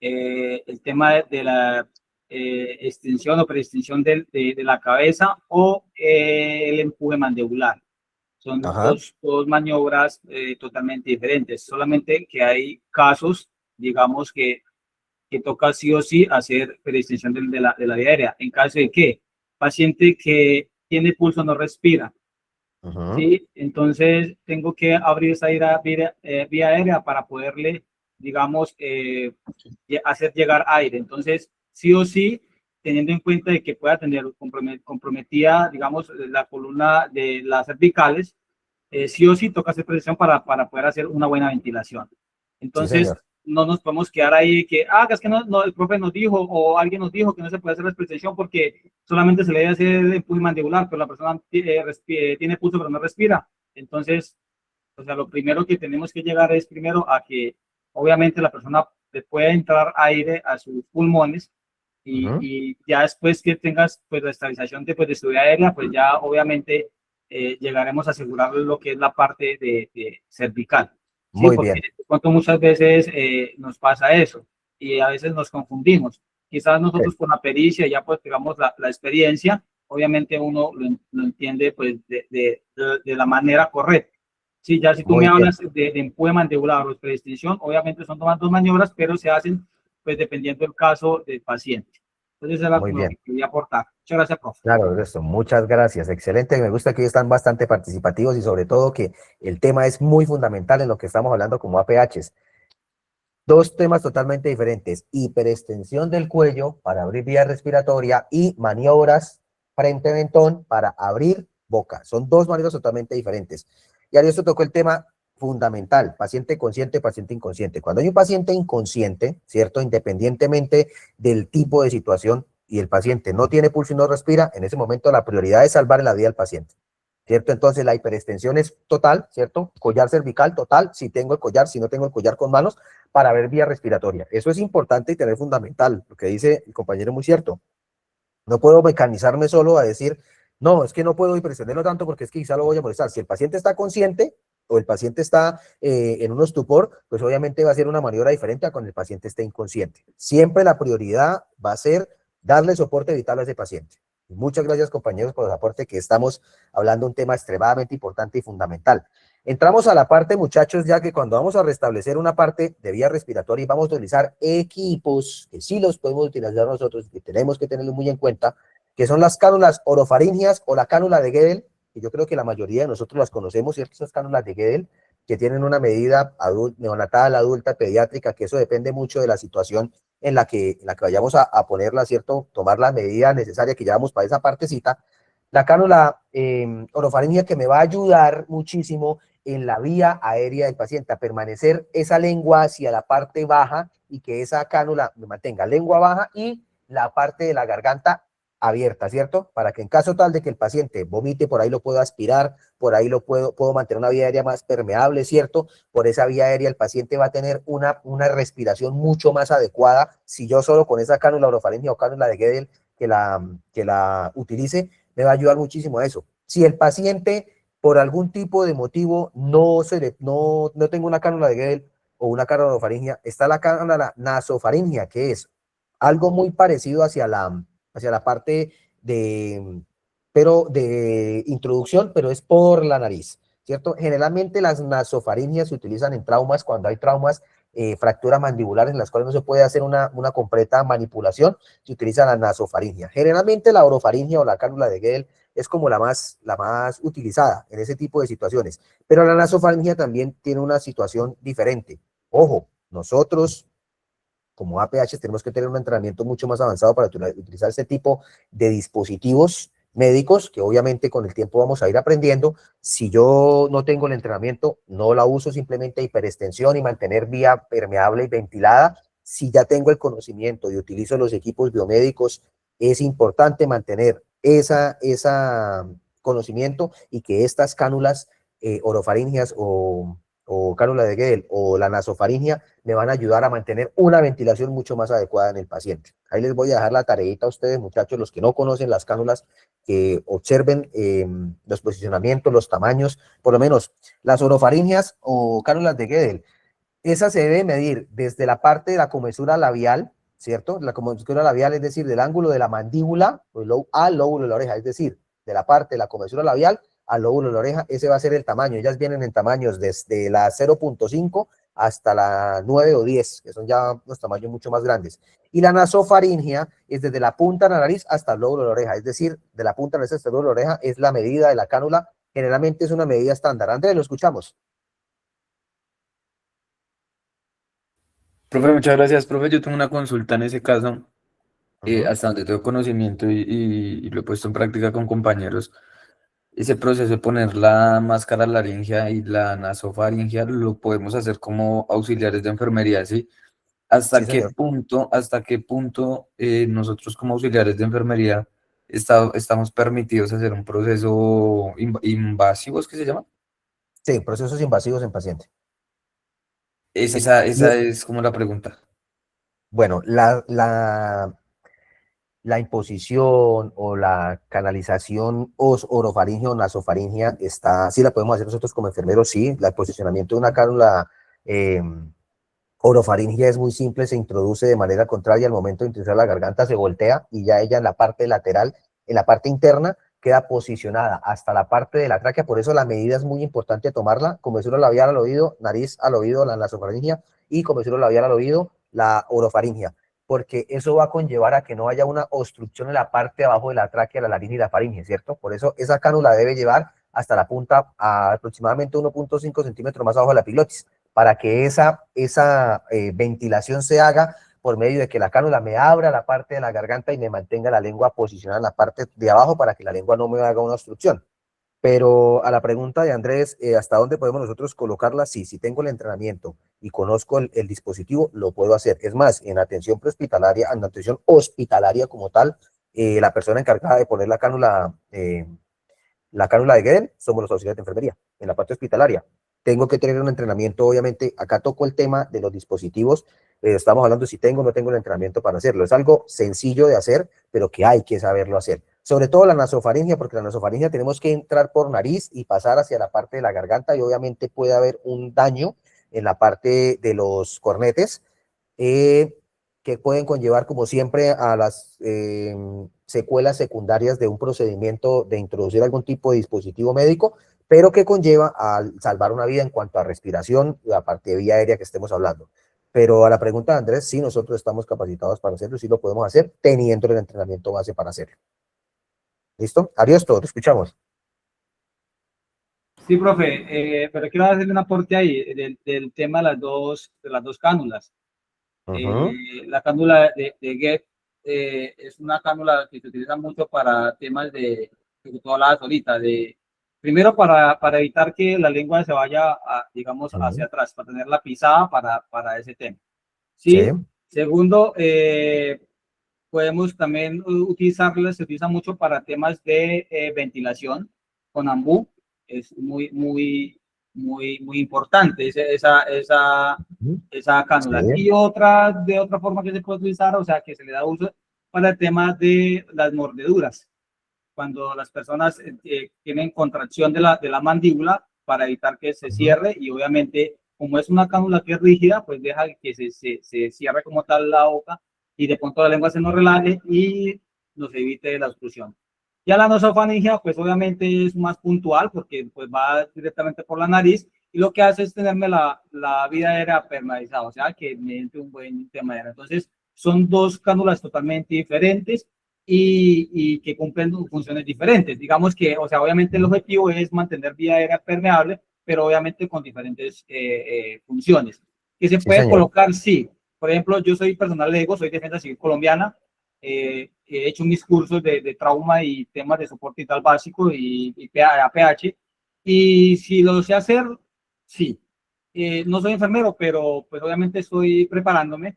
El tema de la extensión o preextensión de la cabeza, o el empuje mandibular. Son dos maniobras totalmente diferentes, solamente que hay casos, digamos, que toca sí o sí hacer preextensión de la vía aérea. En caso de que paciente que tiene pulso no respira, ¿sí? Entonces tengo que abrir esa vía aérea para poderle, digamos, hacer llegar aire. Entonces, sí o sí, teniendo en cuenta de que pueda tener comprometida, digamos, la columna de las cervicales, sí o sí toca hacer presión para poder hacer una buena ventilación. Entonces, sí, no nos podemos quedar ahí que, es que no, el profe nos dijo o alguien nos dijo que no se puede hacer la expresión porque solamente se le debe hacer el empuje mandibular, pero la persona tiene pulso pero no respira. Entonces, o sea, lo primero que tenemos que llegar es primero a que obviamente la persona le pueda entrar aire a sus pulmones, y ya después que tengas pues la estabilización de su vía aérea, pues ya obviamente llegaremos a asegurar lo que es la parte de cervical. ¿Sí? Muy porque bien. Porque muchas veces nos pasa eso y a veces nos confundimos. Quizás nosotros con la pericia, ya pues digamos la experiencia, obviamente uno lo entiende pues de la manera correcta. Sí, ya si tú me hablas de empuje mandibular o preextensión, obviamente son dos maniobras, pero se hacen pues dependiendo del caso del paciente. Entonces, esa es lo que quería aportar. Muchas gracias, profe. Claro, eso, muchas gracias. Excelente. Me gusta que hoy están bastante participativos, y sobre todo que el tema es muy fundamental en lo que estamos hablando como APHs. Dos temas totalmente diferentes: hiperextensión del cuello para abrir vía respiratoria y maniobras frente-mentón para abrir boca. Son dos maniobras totalmente diferentes. Y ahora esto tocó el tema fundamental: paciente consciente, paciente inconsciente. Cuando hay un paciente inconsciente, ¿cierto? Independientemente del tipo de situación, y el paciente no tiene pulso y no respira, en ese momento la prioridad es salvar la vida del paciente, ¿cierto? Entonces la hiperextensión es total, ¿cierto? Collar cervical total, si tengo el collar, si no tengo el collar, con manos, para ver vía respiratoria. Eso es importante y tener fundamental. Lo que dice el compañero es muy cierto. No puedo mecanizarme solo a decir, no, es que no puedo hiperextenderlo tanto porque es que quizá lo voy a molestar. Si el paciente está consciente o el paciente está en un estupor, pues obviamente va a ser una maniobra diferente a cuando el paciente esté inconsciente. Siempre la prioridad va a ser darle soporte vital a ese paciente. Y muchas gracias, compañeros, por el aporte, que estamos hablando de un tema extremadamente importante y fundamental. Entramos a la parte, muchachos, ya que cuando vamos a restablecer una parte de vía respiratoria y vamos a utilizar equipos que sí los podemos utilizar nosotros, que tenemos que tenerlos muy en cuenta, que son las cánulas orofaringeas o la cánula de Guedel, que yo creo que la mayoría de nosotros las conocemos, ¿cierto? Esas cánulas de Guedel, que tienen una medida neonatal, adulta, pediátrica, que eso depende mucho de la situación en la que vayamos a ponerla, ¿cierto? Tomar la medida necesaria que llevamos para esa partecita. La cánula orofaringia que me va a ayudar muchísimo en la vía aérea del paciente, a permanecer esa lengua hacia la parte baja y que esa cánula me mantenga lengua baja y la parte de la garganta abierta, ¿cierto? Para que en caso tal de que el paciente vomite, por ahí lo puedo aspirar, por ahí puedo mantener una vía aérea más permeable, ¿cierto? Por esa vía aérea el paciente va a tener una respiración mucho más adecuada si yo solo con esa cánula orofaringia o cánula de Guedel que la utilice, me va a ayudar muchísimo a eso. Si el paciente por algún tipo de motivo no tengo una cánula de Guedel o una cánula orofaringia, está la cánula nasofaringia, que es algo muy parecido hacia la parte de introducción, pero es por la nariz, ¿cierto? Generalmente las nasofaringias se utilizan en traumas, cuando hay traumas, fracturas mandibulares en las cuales no se puede hacer una completa manipulación, se utiliza la nasofaringia. Generalmente la orofaringia o la cánula de Guedel es como la más utilizada en ese tipo de situaciones, pero la nasofaringia también tiene una situación diferente. Ojo, nosotros como APH tenemos que tener un entrenamiento mucho más avanzado para utilizar este tipo de dispositivos médicos, que obviamente con el tiempo vamos a ir aprendiendo. Si yo no tengo el entrenamiento, no la uso, simplemente hiperextensión y mantener vía permeable y ventilada. Si ya tengo el conocimiento y utilizo los equipos biomédicos, es importante mantener esa conocimiento y que estas cánulas orofaringias o cánula de Guedel o la nasofaringia me van a ayudar a mantener una ventilación mucho más adecuada en el paciente. Ahí les voy a dejar la tareita a ustedes, muchachos, los que no conocen las cánulas, que observen los posicionamientos, los tamaños, por lo menos las orofaringias o cánulas de Guedel. Esa se debe medir desde la parte de la comesura labial, ¿cierto? La comesura labial, es decir, del ángulo de la mandíbula al lóbulo de la oreja, es decir, de la parte de la comesura labial al lóbulo de la oreja, ese va a ser el tamaño. Ellas vienen en tamaños desde la 0.5 hasta la 9 o 10, que son ya unos tamaños mucho más grandes. Y la nasofaringia es desde la punta de la nariz hasta el lóbulo de la oreja, es decir, de la punta de la nariz hasta el lóbulo de la oreja es la medida de la cánula. Generalmente es una medida estándar. Andrés, lo escuchamos. Profe, muchas gracias, profe. Yo tengo una consulta en ese caso, hasta donde tengo conocimiento y lo he puesto en práctica con compañeros. Ese proceso de poner la máscara laringia y la nasofaringia lo podemos hacer como auxiliares de enfermería, ¿sí? Sí, señor. Hasta qué punto nosotros como auxiliares de enfermería estamos permitidos hacer un proceso invasivo, ¿es que se llama? Sí, procesos invasivos en paciente. Esa es como la pregunta. Bueno, la imposición o la canalización orofaringia o nasofaringia sí la podemos hacer nosotros como enfermeros, sí. El posicionamiento de una cánula orofaringia es muy simple, se introduce de manera contraria. Al momento de introducir la garganta se voltea y ya ella en la parte lateral, en la parte interna, queda posicionada hasta la parte de la tráquea. Por eso la medida es muy importante tomarla, comesura labial al oído, nariz al oído, la nasofaringia, y comesura labial al oído, la orofaringia, porque eso va a conllevar a que no haya una obstrucción en la parte de abajo de la tráquea, la laringe y la faringe, ¿cierto? Por eso esa cánula debe llevar hasta la punta, a aproximadamente 1.5 centímetros más abajo de la epiglotis, para que esa ventilación se haga por medio de que la cánula me abra la parte de la garganta y me mantenga la lengua posicionada en la parte de abajo para que la lengua no me haga una obstrucción. Pero a la pregunta de Andrés, ¿hasta dónde podemos nosotros colocarla? Sí, si tengo el entrenamiento y conozco el dispositivo, lo puedo hacer. Es más, en atención prehospitalaria, en atención hospitalaria como tal, la persona encargada de poner la cánula de Guedel somos los auxiliares de enfermería en la parte hospitalaria. Tengo que tener un entrenamiento, obviamente. Acá toco el tema de los dispositivos, estamos hablando si tengo o no tengo el entrenamiento para hacerlo. Es algo sencillo de hacer, pero que hay que saberlo hacer. Sobre todo la nasofaringia, porque la nasofaringia tenemos que entrar por nariz y pasar hacia la parte de la garganta, y obviamente puede haber un daño en la parte de los cornetes, que pueden conllevar, como siempre, a las secuelas secundarias de un procedimiento de introducir algún tipo de dispositivo médico, pero que conlleva a salvar una vida en cuanto a respiración, la parte de vía aérea que estemos hablando. Pero a la pregunta de Andrés, sí, nosotros estamos capacitados para hacerlo, sí lo podemos hacer, teniendo el entrenamiento base para hacerlo. ¿Listo? Ariosto, te escuchamos. Sí, profe, pero quiero hacerle un aporte ahí del tema de las dos cánulas. Ujú, La cánula de Goethe es una cánula que se utiliza mucho para temas que tú hablabas ahorita, primero para evitar que la lengua se vaya, digamos, ujú. hacia atrás, para tener la pisada para ese tema. Sí, Sí. Segundo, podemos también utilizarla, se utiliza mucho para temas de ventilación con ambú, es muy importante ujú, esa sí, cánula. Y de otra forma que se puede utilizar, o sea, que se le da uso para el tema de las mordeduras, cuando las personas tienen contracción de la mandíbula para evitar que se ujú, cierre y obviamente como es una cánula que es rígida, pues deja que se cierre como tal la boca y de pronto la lengua se nos relaje y nos evite la obstrucción. Ya la nosofaringia, pues obviamente es más puntual porque pues va directamente por la nariz y lo que hace es tenerme la vía aérea permeabilizada, o sea, que me entre un buen tema aéreo. Entonces, son dos cánulas totalmente diferentes y que cumplen funciones diferentes. Digamos que, o sea, obviamente el ujú. objetivo es mantener vía aérea permeable, pero obviamente con diferentes funciones. ¿Que se Sí, puede señor. colocar? Sí. Por ejemplo, yo soy personal de EGO, soy defensa civil colombiana, he hecho mis cursos de trauma y temas de soporte vital básico y APH, y si lo sé hacer, sí. No soy enfermero, pero pues obviamente estoy preparándome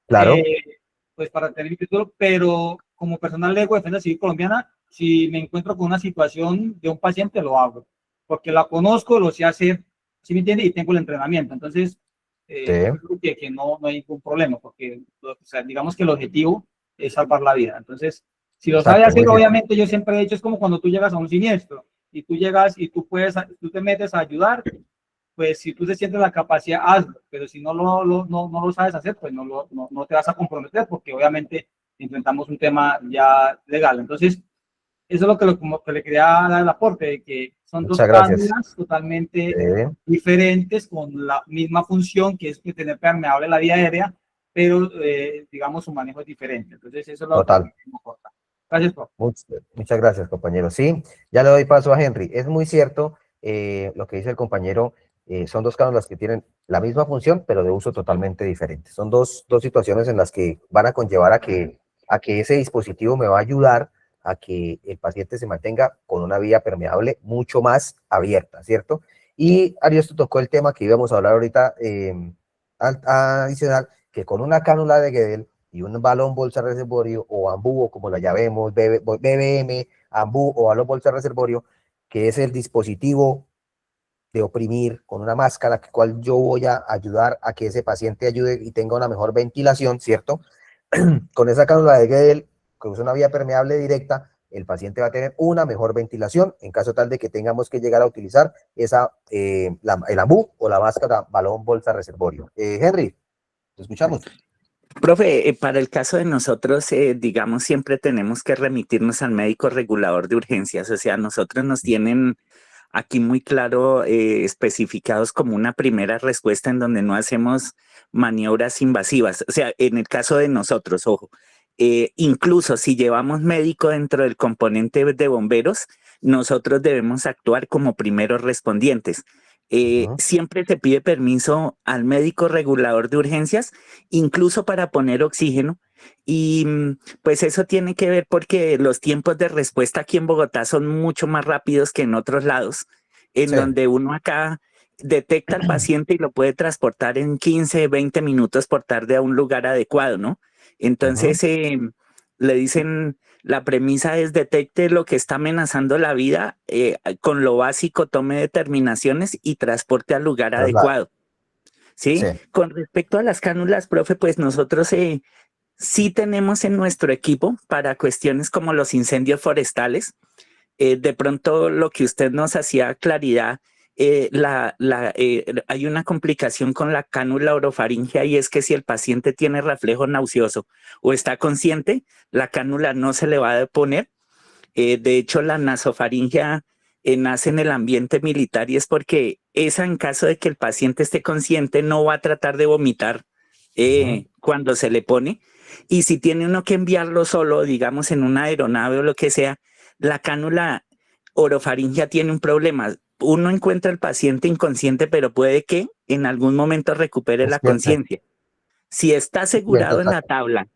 Claro, eh, pues para tener mi título, pero como personal de defensa civil colombiana, si me encuentro con una situación de un paciente, lo hago, porque la conozco, lo sé hacer, ¿sí me entiende? Y tengo el entrenamiento. Entonces, sí, yo creo que no hay ningún problema, porque, o sea, digamos que el objetivo es salvar la vida. Entonces, si lo sabe exacto, hacer, muy bien. obviamente yo siempre he dicho, es como cuando tú llegas a un siniestro y tú llegas y tú te metes a ayudar, pues si tú te sientes la capacidad, hazlo, pero si no lo sabes hacer, pues no te vas a comprometer porque obviamente enfrentamos un tema ya legal. Entonces, eso es lo como que le quería dar el aporte, de que son dos Muchas gracias. cánulas Sí, totalmente diferentes con la misma función que es que tener permeable la vía aérea, pero digamos su manejo es diferente. Entonces, eso es lo que total. queremos aportar. Gracias, profe. Muchas gracias, compañero. Sí, ya le doy paso a Henry. Es muy cierto lo que dice el compañero. Son dos cánulas que tienen la misma función, pero de uso totalmente diferente. Son dos situaciones en las que van a conllevar a que ese dispositivo me va a ayudar a que el paciente se mantenga con una vía permeable mucho más abierta, ¿cierto? Y Ariosto tocó el tema que íbamos a hablar ahorita adicional, que con una cánula de Guedel y un balón bolsa reservorio o ambú, o como la llamemos, BBM, ambú o balón bolsa reservorio, que es el dispositivo de oprimir con una máscara, que cual yo voy a ayudar a que ese paciente ayude y tenga una mejor ventilación, ¿cierto? Con esa cánula de Guedel, que es una vía permeable directa, el paciente va a tener una mejor ventilación en caso tal de que tengamos que llegar a utilizar el ambú o la máscara balón bolsa reservorio. Henry, te escuchamos. Profe, para el caso de nosotros, digamos, siempre tenemos que remitirnos al médico regulador de urgencias. O sea, nosotros nos tienen aquí muy claro especificados como una primera respuesta en donde no hacemos maniobras invasivas. O sea, en el caso de nosotros, ojo, incluso si llevamos médico dentro del componente de bomberos, nosotros debemos actuar como primeros respondientes. Siempre se pide permiso al médico regulador de urgencias, incluso para poner oxígeno. Y pues eso tiene que ver porque los tiempos de respuesta aquí en Bogotá son mucho más rápidos que en otros lados, en Sí. donde uno acá detecta al paciente y lo puede transportar en 15, 20 minutos por tarde a un lugar adecuado, ¿no? Ujú, Entonces le dicen, la premisa es detecte lo que está amenazando la vida, con lo básico tome determinaciones y transporte al lugar adecuado. sí. ¿Sí? Con respecto a las cánulas, profe, pues nosotros sí tenemos en nuestro equipo para cuestiones como los incendios forestales. De pronto lo que usted nos hacía claridad, hay una complicación con la cánula orofaringea y es que si el paciente tiene reflejo nauseoso o está consciente, la cánula no se le va a poner. De hecho, la nasofaringea nace en el ambiente militar y es porque esa, en caso de que el paciente esté consciente, no va a tratar de vomitar Ujú, cuando se le pone. Y si tiene uno que enviarlo solo, digamos en una aeronave o lo que sea, la cánula orofaringea tiene un problema. uno encuentra al paciente inconsciente, pero puede que en algún momento recupere la Despierte. conciencia. Si está asegurado en la tabla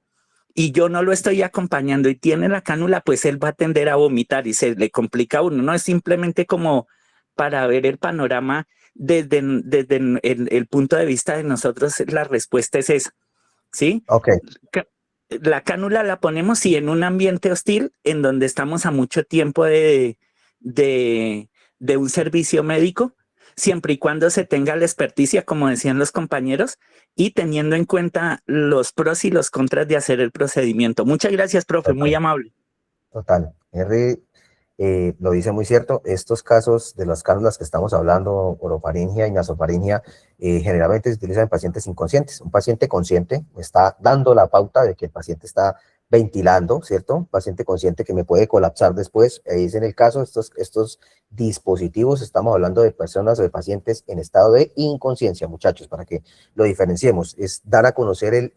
y yo no lo estoy acompañando y tiene la cánula, pues él va a tender a vomitar y se le complica a uno. No es simplemente como para ver el panorama desde el punto de vista de nosotros, la respuesta es esa, ¿sí? Ok. La cánula la ponemos sí en un ambiente hostil en donde estamos a mucho tiempo de un servicio médico, siempre y cuando se tenga la experticia, como decían los compañeros, y teniendo en cuenta los pros y los contras de hacer el procedimiento. Muchas gracias, profe, muy amable. Total. Henry lo dice muy cierto. Estos casos de las cánulas que estamos hablando, orofaringia y nasofaringia, generalmente se utilizan en pacientes inconscientes. Un paciente consciente está dando la pauta de que el paciente está ventilando, ¿cierto? Un paciente consciente que me puede colapsar después. Es en el caso, estos dispositivos, estamos hablando de personas o de pacientes en estado de inconsciencia, muchachos, para que lo diferenciemos. Es dar a conocer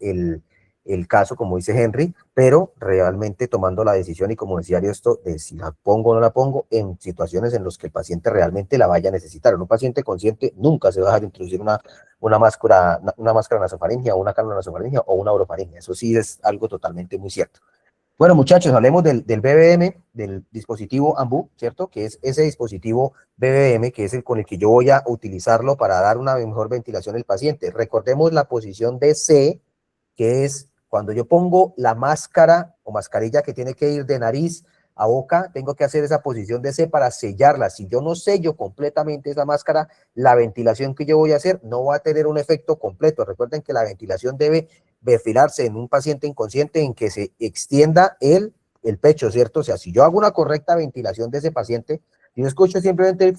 el caso, como dice Henry, pero realmente tomando la decisión, y como decía esto, de si la pongo o no la pongo, en situaciones en las que el paciente realmente la vaya a necesitar. Un paciente consciente nunca se va a dejar introducir una máscara nasofaringia, o una cánula nasofaringia o una orofaringia. Eso sí es algo totalmente muy cierto. Bueno, muchachos, hablemos del BBM, del dispositivo AMBU, ¿cierto? Que es ese dispositivo BBM, que es el con el que yo voy a utilizarlo para dar una mejor ventilación al paciente. Recordemos la posición de C, que es cuando yo pongo la máscara o mascarilla que tiene que ir de nariz a boca, tengo que hacer esa posición de C para sellarla. Si yo no sello completamente esa máscara, la ventilación que yo voy a hacer no va a tener un efecto completo. Recuerden que la ventilación debe perfilarse en un paciente inconsciente en que se extienda el pecho, ¿cierto? O sea, si yo hago una correcta ventilación de ese paciente, si no escucho simplemente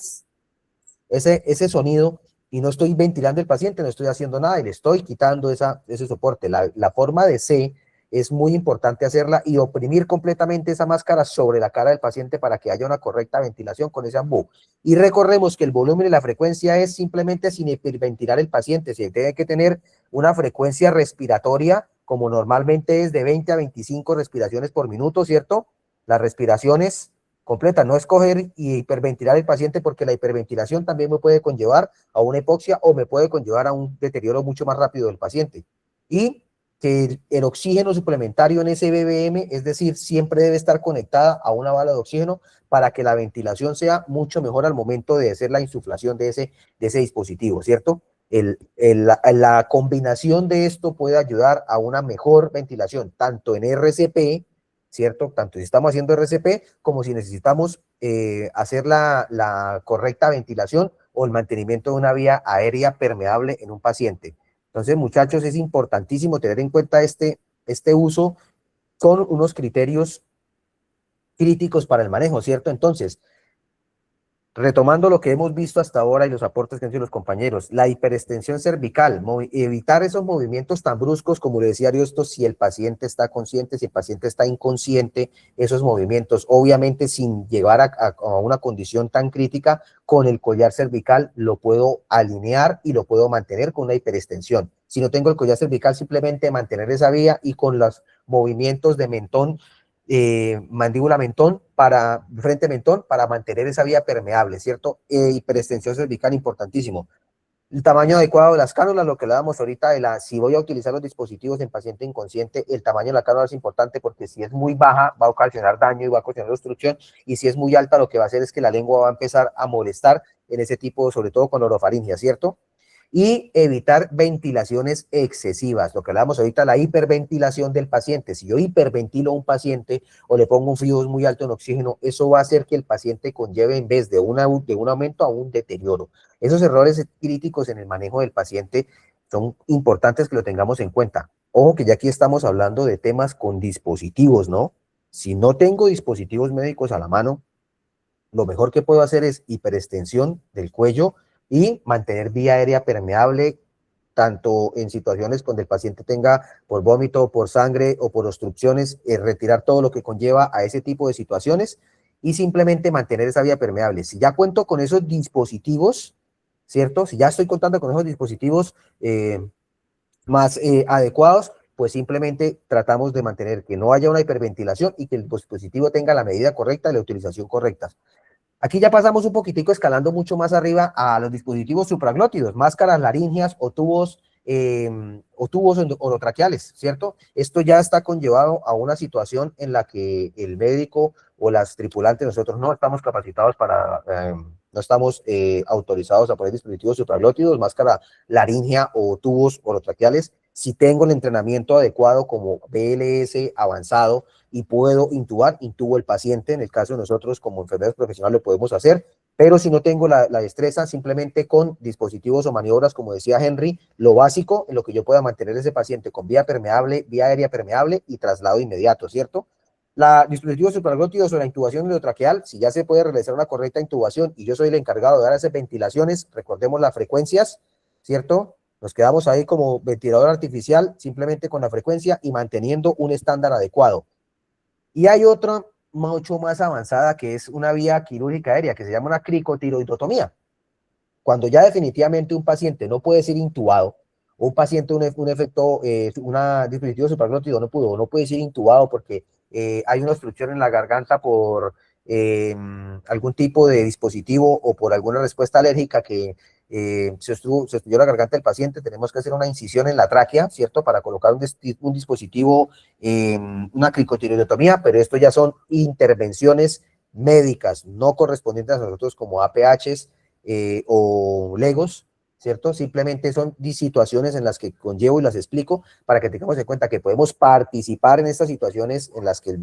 ese sonido, y no estoy ventilando el paciente, no estoy haciendo nada y le estoy quitando ese soporte. La forma de C es muy importante hacerla y oprimir completamente esa máscara sobre la cara del paciente para que haya una correcta ventilación con ese AMBU. Y recordemos que el volumen y la frecuencia es simplemente sin hiperventilar el paciente. Se tiene que tener una frecuencia respiratoria, como normalmente es de 20 a 25 respiraciones por minuto, ¿cierto? Las respiraciones completa, no es coger y hiperventilar el paciente, porque la hiperventilación también me puede conllevar a una hipoxia o me puede conllevar a un deterioro mucho más rápido del paciente. Y que el oxígeno suplementario en ese BBM, es decir, siempre debe estar conectada a una bala de oxígeno para que la ventilación sea mucho mejor al momento de hacer la insuflación de ese dispositivo, ¿cierto? La combinación de esto puede ayudar a una mejor ventilación, tanto en RCP, ¿cierto? Tanto si estamos haciendo RCP como si necesitamos hacer la correcta ventilación o el mantenimiento de una vía aérea permeable en un paciente. Entonces, muchachos, es importantísimo tener en cuenta este uso con unos criterios críticos para el manejo, ¿cierto? Entonces, retomando lo que hemos visto hasta ahora y los aportes que han hecho los compañeros, la hiperextensión cervical, evitar esos movimientos tan bruscos, como le decía Ariosto, si el paciente está consciente, si el paciente está inconsciente, esos movimientos, obviamente sin llevar a una condición tan crítica, con el collar cervical lo puedo alinear y lo puedo mantener con una hiperextensión. Si no tengo el collar cervical, simplemente mantener esa vía y con los movimientos de mentón, mandíbula mentón frente mentón para mantener esa vía permeable, ¿cierto? Hiperextensión cervical, importantísimo. El tamaño adecuado de las cánulas, lo que le damos ahorita si voy a utilizar los dispositivos en paciente inconsciente, el tamaño de la cánula es importante, porque si es muy baja va a ocasionar daño y va a ocasionar obstrucción, y si es muy alta lo que va a hacer es que la lengua va a empezar a molestar en ese tipo, sobre todo con orofaringia, ¿cierto? Y evitar ventilaciones excesivas, lo que hablamos ahorita, la hiperventilación del paciente. Si yo hiperventilo a un paciente o le pongo un flujo muy alto en oxígeno, eso va a hacer que el paciente conlleve, en vez de un aumento, a un deterioro. Esos errores críticos en el manejo del paciente son importantes que lo tengamos en cuenta. Ojo que ya aquí estamos hablando de temas con dispositivos, ¿no? Si no tengo dispositivos médicos a la mano, lo mejor que puedo hacer es hiperextensión del cuello y mantener vía aérea permeable, tanto en situaciones donde el paciente tenga por vómito, por sangre o por obstrucciones, retirar todo lo que conlleva a ese tipo de situaciones y simplemente mantener esa vía permeable. Si ya cuento con esos dispositivos, ¿cierto? Si ya estoy contando con esos dispositivos más adecuados, pues simplemente tratamos de mantener que no haya una hiperventilación y que el dispositivo tenga la medida correcta y la utilización correcta. Aquí ya pasamos un poquitico escalando mucho más arriba a los dispositivos supraglótidos, máscaras laringeas o tubos orotraqueales, ¿cierto? Esto ya está conllevado a una situación en la que el médico o las tripulantes, nosotros no estamos capacitados para, no estamos autorizados a poner dispositivos supraglótidos, máscara laringea o tubos orotraqueales. Si tengo el entrenamiento adecuado como BLS avanzado y puedo intubar, intubo el paciente. En el caso de nosotros como enfermeros profesionales lo podemos hacer, pero si no tengo la destreza, simplemente con dispositivos o maniobras, como decía Henry, lo básico en lo que yo pueda mantener ese paciente con vía permeable, vía aérea permeable y traslado inmediato, ¿cierto? La dispositivos supraglótidos o la intubación endotraqueal, si ya se puede realizar una correcta intubación y yo soy el encargado de dar esas ventilaciones, recordemos las frecuencias, ¿cierto? Nos quedamos ahí como ventilador artificial, simplemente con la frecuencia y manteniendo un estándar adecuado. Y hay otra mucho más avanzada que es una vía quirúrgica aérea que se llama una cricotiroidotomía. Cuando ya definitivamente un paciente no puede ser intubado, o un paciente, un efecto, un dispositivo supraglótido no puede ser intubado porque hay una obstrucción en la garganta por algún tipo de dispositivo o por alguna respuesta alérgica que se obstruyó la garganta del paciente, tenemos que hacer una incisión en la tráquea, ¿cierto? Para colocar un dispositivo, una cricotiroidotomía, pero esto ya son intervenciones médicas, no correspondientes a nosotros como APHs o legos, ¿cierto? Simplemente son situaciones en las que conllevo y las explico para que tengamos en cuenta que podemos participar en estas situaciones en las que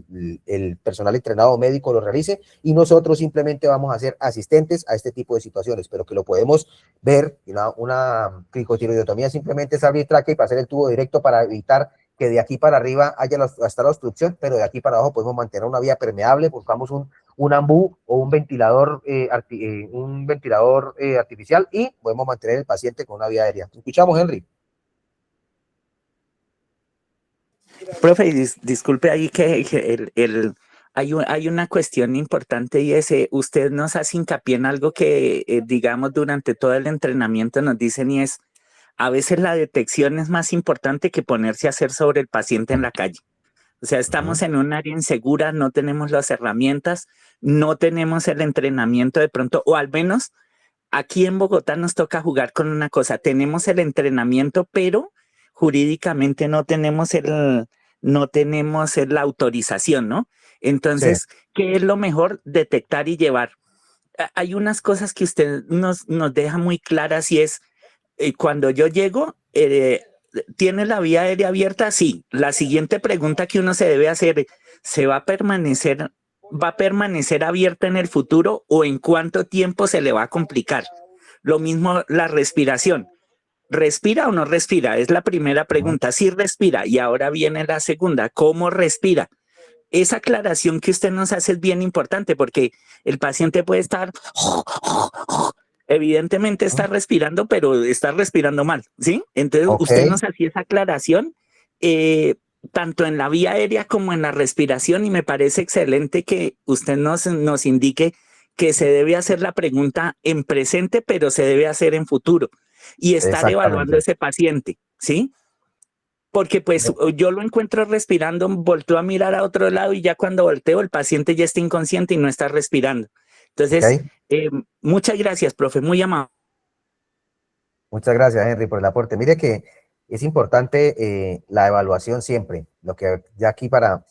el personal entrenado médico lo realice y nosotros simplemente vamos a ser asistentes a este tipo de situaciones, pero que lo podemos ver. Una cricotiroidotomía simplemente es abrir tráquea y pasar el tubo directo para evitar que de aquí para arriba haya hasta la obstrucción, pero de aquí para abajo podemos mantener una vía permeable, buscamos un ambú o un ventilador, artificial y podemos mantener el paciente con una vía aérea. ¿Escuchamos, Henry? Profe, disculpe ahí que hay una cuestión importante y es, usted nos hace hincapié en algo que, digamos, durante todo el entrenamiento nos dicen y es, a veces la detección es más importante que ponerse a hacer sobre el paciente en la calle. O sea, estamos en un área insegura, no tenemos las herramientas, no tenemos el entrenamiento de pronto, o al menos aquí en Bogotá nos toca jugar con una cosa, tenemos el entrenamiento, pero jurídicamente no tenemos la autorización, ¿no? Entonces, sí. ¿Qué es lo mejor? Detectar y llevar. Hay unas cosas que usted nos deja muy claras y es, cuando yo llego, ¿tiene la vía aérea abierta? Sí. La siguiente pregunta que uno se debe hacer, ¿va a permanecer abierta en el futuro o en cuánto tiempo se le va a complicar? Lo mismo la respiración. ¿Respira o no respira? Es la primera pregunta. Sí respira. Y ahora viene la segunda. ¿Cómo respira? Esa aclaración que usted nos hace es bien importante porque el paciente puede estar... Evidentemente está respirando, pero está respirando mal, ¿sí? Entonces, usted nos hacía esa aclaración, tanto en la vía aérea como en la respiración, y me parece excelente que usted nos indique que se debe hacer la pregunta en presente, pero se debe hacer en futuro, y estar evaluando a ese paciente, ¿sí? Porque pues yo lo encuentro respirando, volteo a mirar a otro lado y ya cuando volteo el paciente ya está inconsciente y no está respirando. Entonces, muchas gracias, profe, muy amable. Muchas gracias, Henry, por el aporte. Mire que es importante la evaluación siempre, lo que ya aquí para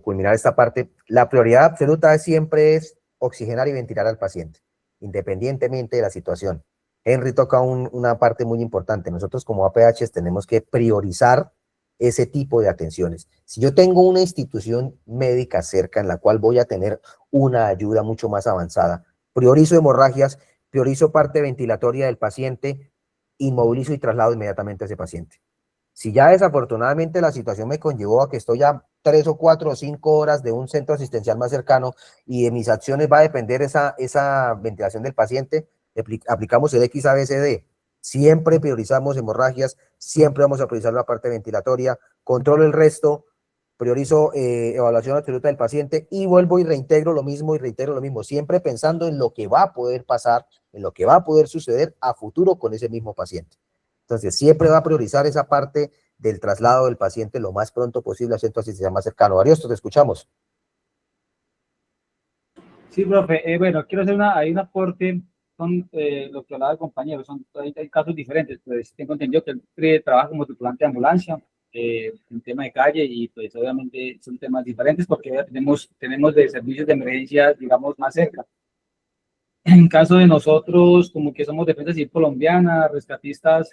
culminar esta parte, la prioridad absoluta siempre es oxigenar y ventilar al paciente, independientemente de la situación. Henry toca una parte muy importante. Nosotros como APHs tenemos que priorizar ese tipo de atenciones. Si yo tengo una institución médica cerca en la cual voy a tener una ayuda mucho más avanzada, priorizo hemorragias, priorizo parte ventilatoria del paciente, inmovilizo y traslado inmediatamente a ese paciente. Si ya desafortunadamente la situación me conllevó a que estoy a 3 o 4 o 5 horas de un centro asistencial más cercano y de mis acciones va a depender esa ventilación del paciente, aplicamos el XABCD. Siempre priorizamos hemorragias, siempre vamos a priorizar la parte ventilatoria, controlo el resto, priorizo evaluación absoluta del paciente y vuelvo y reintegro lo mismo, siempre pensando en lo que va a poder pasar, en lo que va a poder suceder a futuro con ese mismo paciente. Entonces, siempre va a priorizar esa parte del traslado del paciente lo más pronto posible al centro asistencial más cercano. Ariosto, te escuchamos. Sí, profe. Bueno, quiero hacer hay un aporte con lo que hablaba el compañero. Hay casos diferentes. Pues tengo entendido que él trabaja como tripulante de ambulancia, en tema de calle, y pues obviamente son temas diferentes porque ya tenemos de servicios de emergencia, digamos, más cerca. En caso de nosotros, como que somos Defensa Civil Colombiana, rescatistas,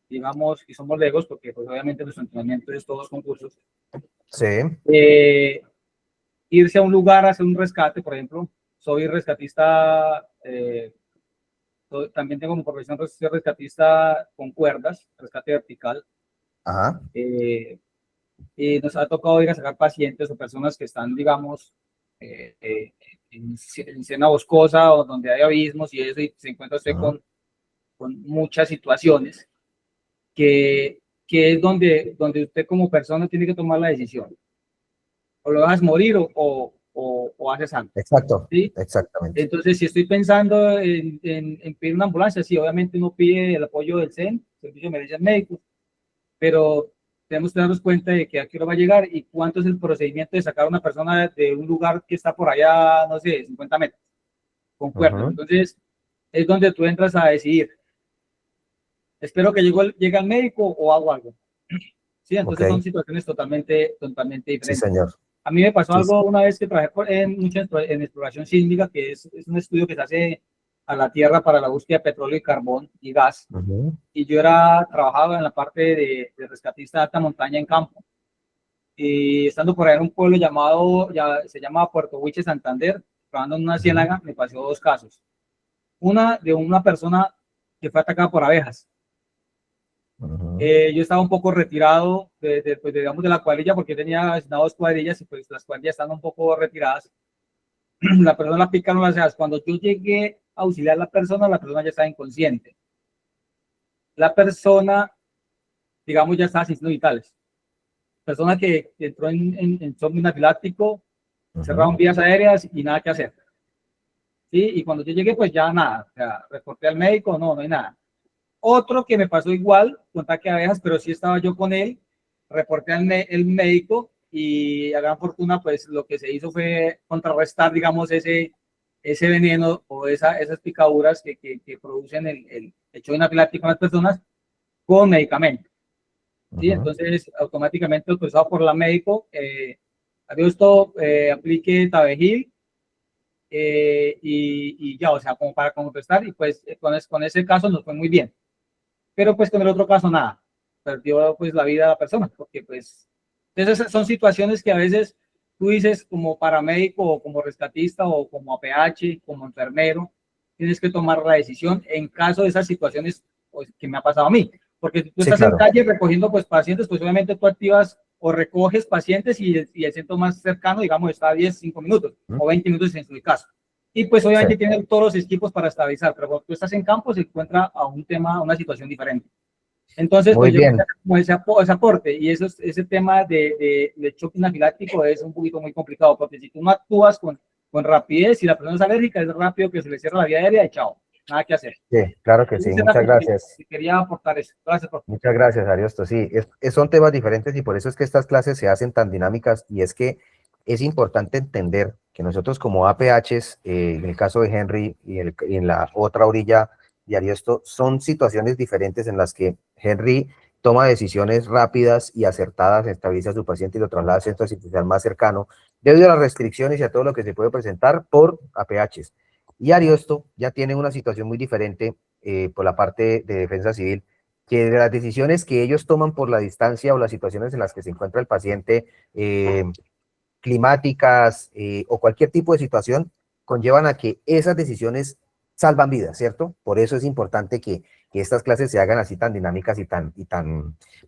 digamos, y somos legos, porque pues obviamente nuestro entrenamiento es todos concursos. Sí. Irse a un lugar a hacer un rescate, por ejemplo, soy rescatista, también tengo como profesión soy rescatista con cuerdas, rescate vertical. Ajá. Y nos ha tocado ir a sacar pacientes o personas que están, digamos, en escena boscosa o donde hay abismos y eso, y se encuentra usted con muchas situaciones que es donde usted como persona tiene que tomar la decisión. O lo vas a morir o haces algo. Exacto, ¿sí? Exactamente. Entonces, si estoy pensando en pedir una ambulancia, sí, obviamente uno pide el apoyo del CEN, Servicio de Emergencias Médicos, pero tenemos que darnos cuenta de que a qué hora va a llegar y cuánto es el procedimiento de sacar a una persona de un lugar que está por allá, no sé, 50 metros, con cuerdas. Entonces, es donde tú entras a decidir, espero que llegue al médico o hago algo. Sí, entonces son situaciones totalmente diferentes. Sí, señor. A mí me pasó algo una vez que trabajé en exploración sísmica, que es un estudio que se hace a la Tierra para la búsqueda de petróleo y carbón y gas. Y yo trabajaba en la parte de rescatista de alta montaña en campo. Y estando por ahí en un pueblo se llama Puerto Huiche, Santander, trabajando en una ciénaga, me pasó 2 casos. Una de una persona que fue atacada por abejas. Yo estaba un poco retirado digamos, de la cuadrilla, porque tenía 2 cuadrillas y pues las cuadrillas están un poco retiradas. La persona la picaron las abejas. Cuando yo llegué a auxiliar a la persona ya estaba inconsciente. La persona, digamos, ya estaba sin signos vitales. Persona que entró en shock anafiláctico, cerraron vías aéreas y nada que hacer. ¿Sí? Y cuando yo llegué, pues ya nada. O sea, reporté al médico, no hay nada. Otro que me pasó igual, con ataque de abejas, pero sí estaba yo con él, reporté al médico y a gran fortuna, pues lo que se hizo fue contrarrestar, digamos, ese veneno o esas picaduras que producen el shock anafiláctico en las personas con medicamentos. ¿Sí? Entonces, automáticamente autorizado por la médico, adiós todo, aplique Tabegil, y ya, o sea, como para contrarrestar, y pues con ese caso nos fue muy bien. Pero pues con el otro caso nada, perdió pues la vida de la persona, porque pues esas son situaciones que a veces tú dices como paramédico o como rescatista o como APH, como enfermero, tienes que tomar la decisión en caso de esas situaciones pues, que me ha pasado a mí, porque si tú estás en calle recogiendo pues pacientes, pues obviamente tú activas o recoges pacientes y el centro más cercano, digamos, está a 5 minutos o 20 minutos en su caso. Y pues obviamente tienen todos los equipos para estabilizar, pero cuando tú estás en campo se encuentra a una situación diferente. Entonces, pues yo como ese aporte, y ese tema de shock anafiláctico es un poquito muy complicado, porque si tú no actúas con rapidez, si la persona es alérgica, es rápido que se le cierra la vía aérea y chao, nada que hacer. Sí, claro que sí, muchas gracias. Quería aportar eso. Gracias, profe. Muchas gracias, Ariosto. Sí, son temas diferentes y por eso es que estas clases se hacen tan dinámicas, y es que es importante entender que nosotros como APHs, en el caso de Henry y en la otra orilla de Ariosto, son situaciones diferentes en las que Henry toma decisiones rápidas y acertadas, estabiliza a su paciente y lo traslada al centro asistencial más cercano, debido a las restricciones y a todo lo que se puede presentar por APHs. Y Ariosto ya tiene una situación muy diferente por la parte de defensa civil, que de las decisiones que ellos toman por la distancia o las situaciones en las que se encuentra el paciente, climáticas o cualquier tipo de situación, conllevan a que esas decisiones salvan vidas, ¿cierto? Por eso es importante que estas clases se hagan así tan dinámicas y tan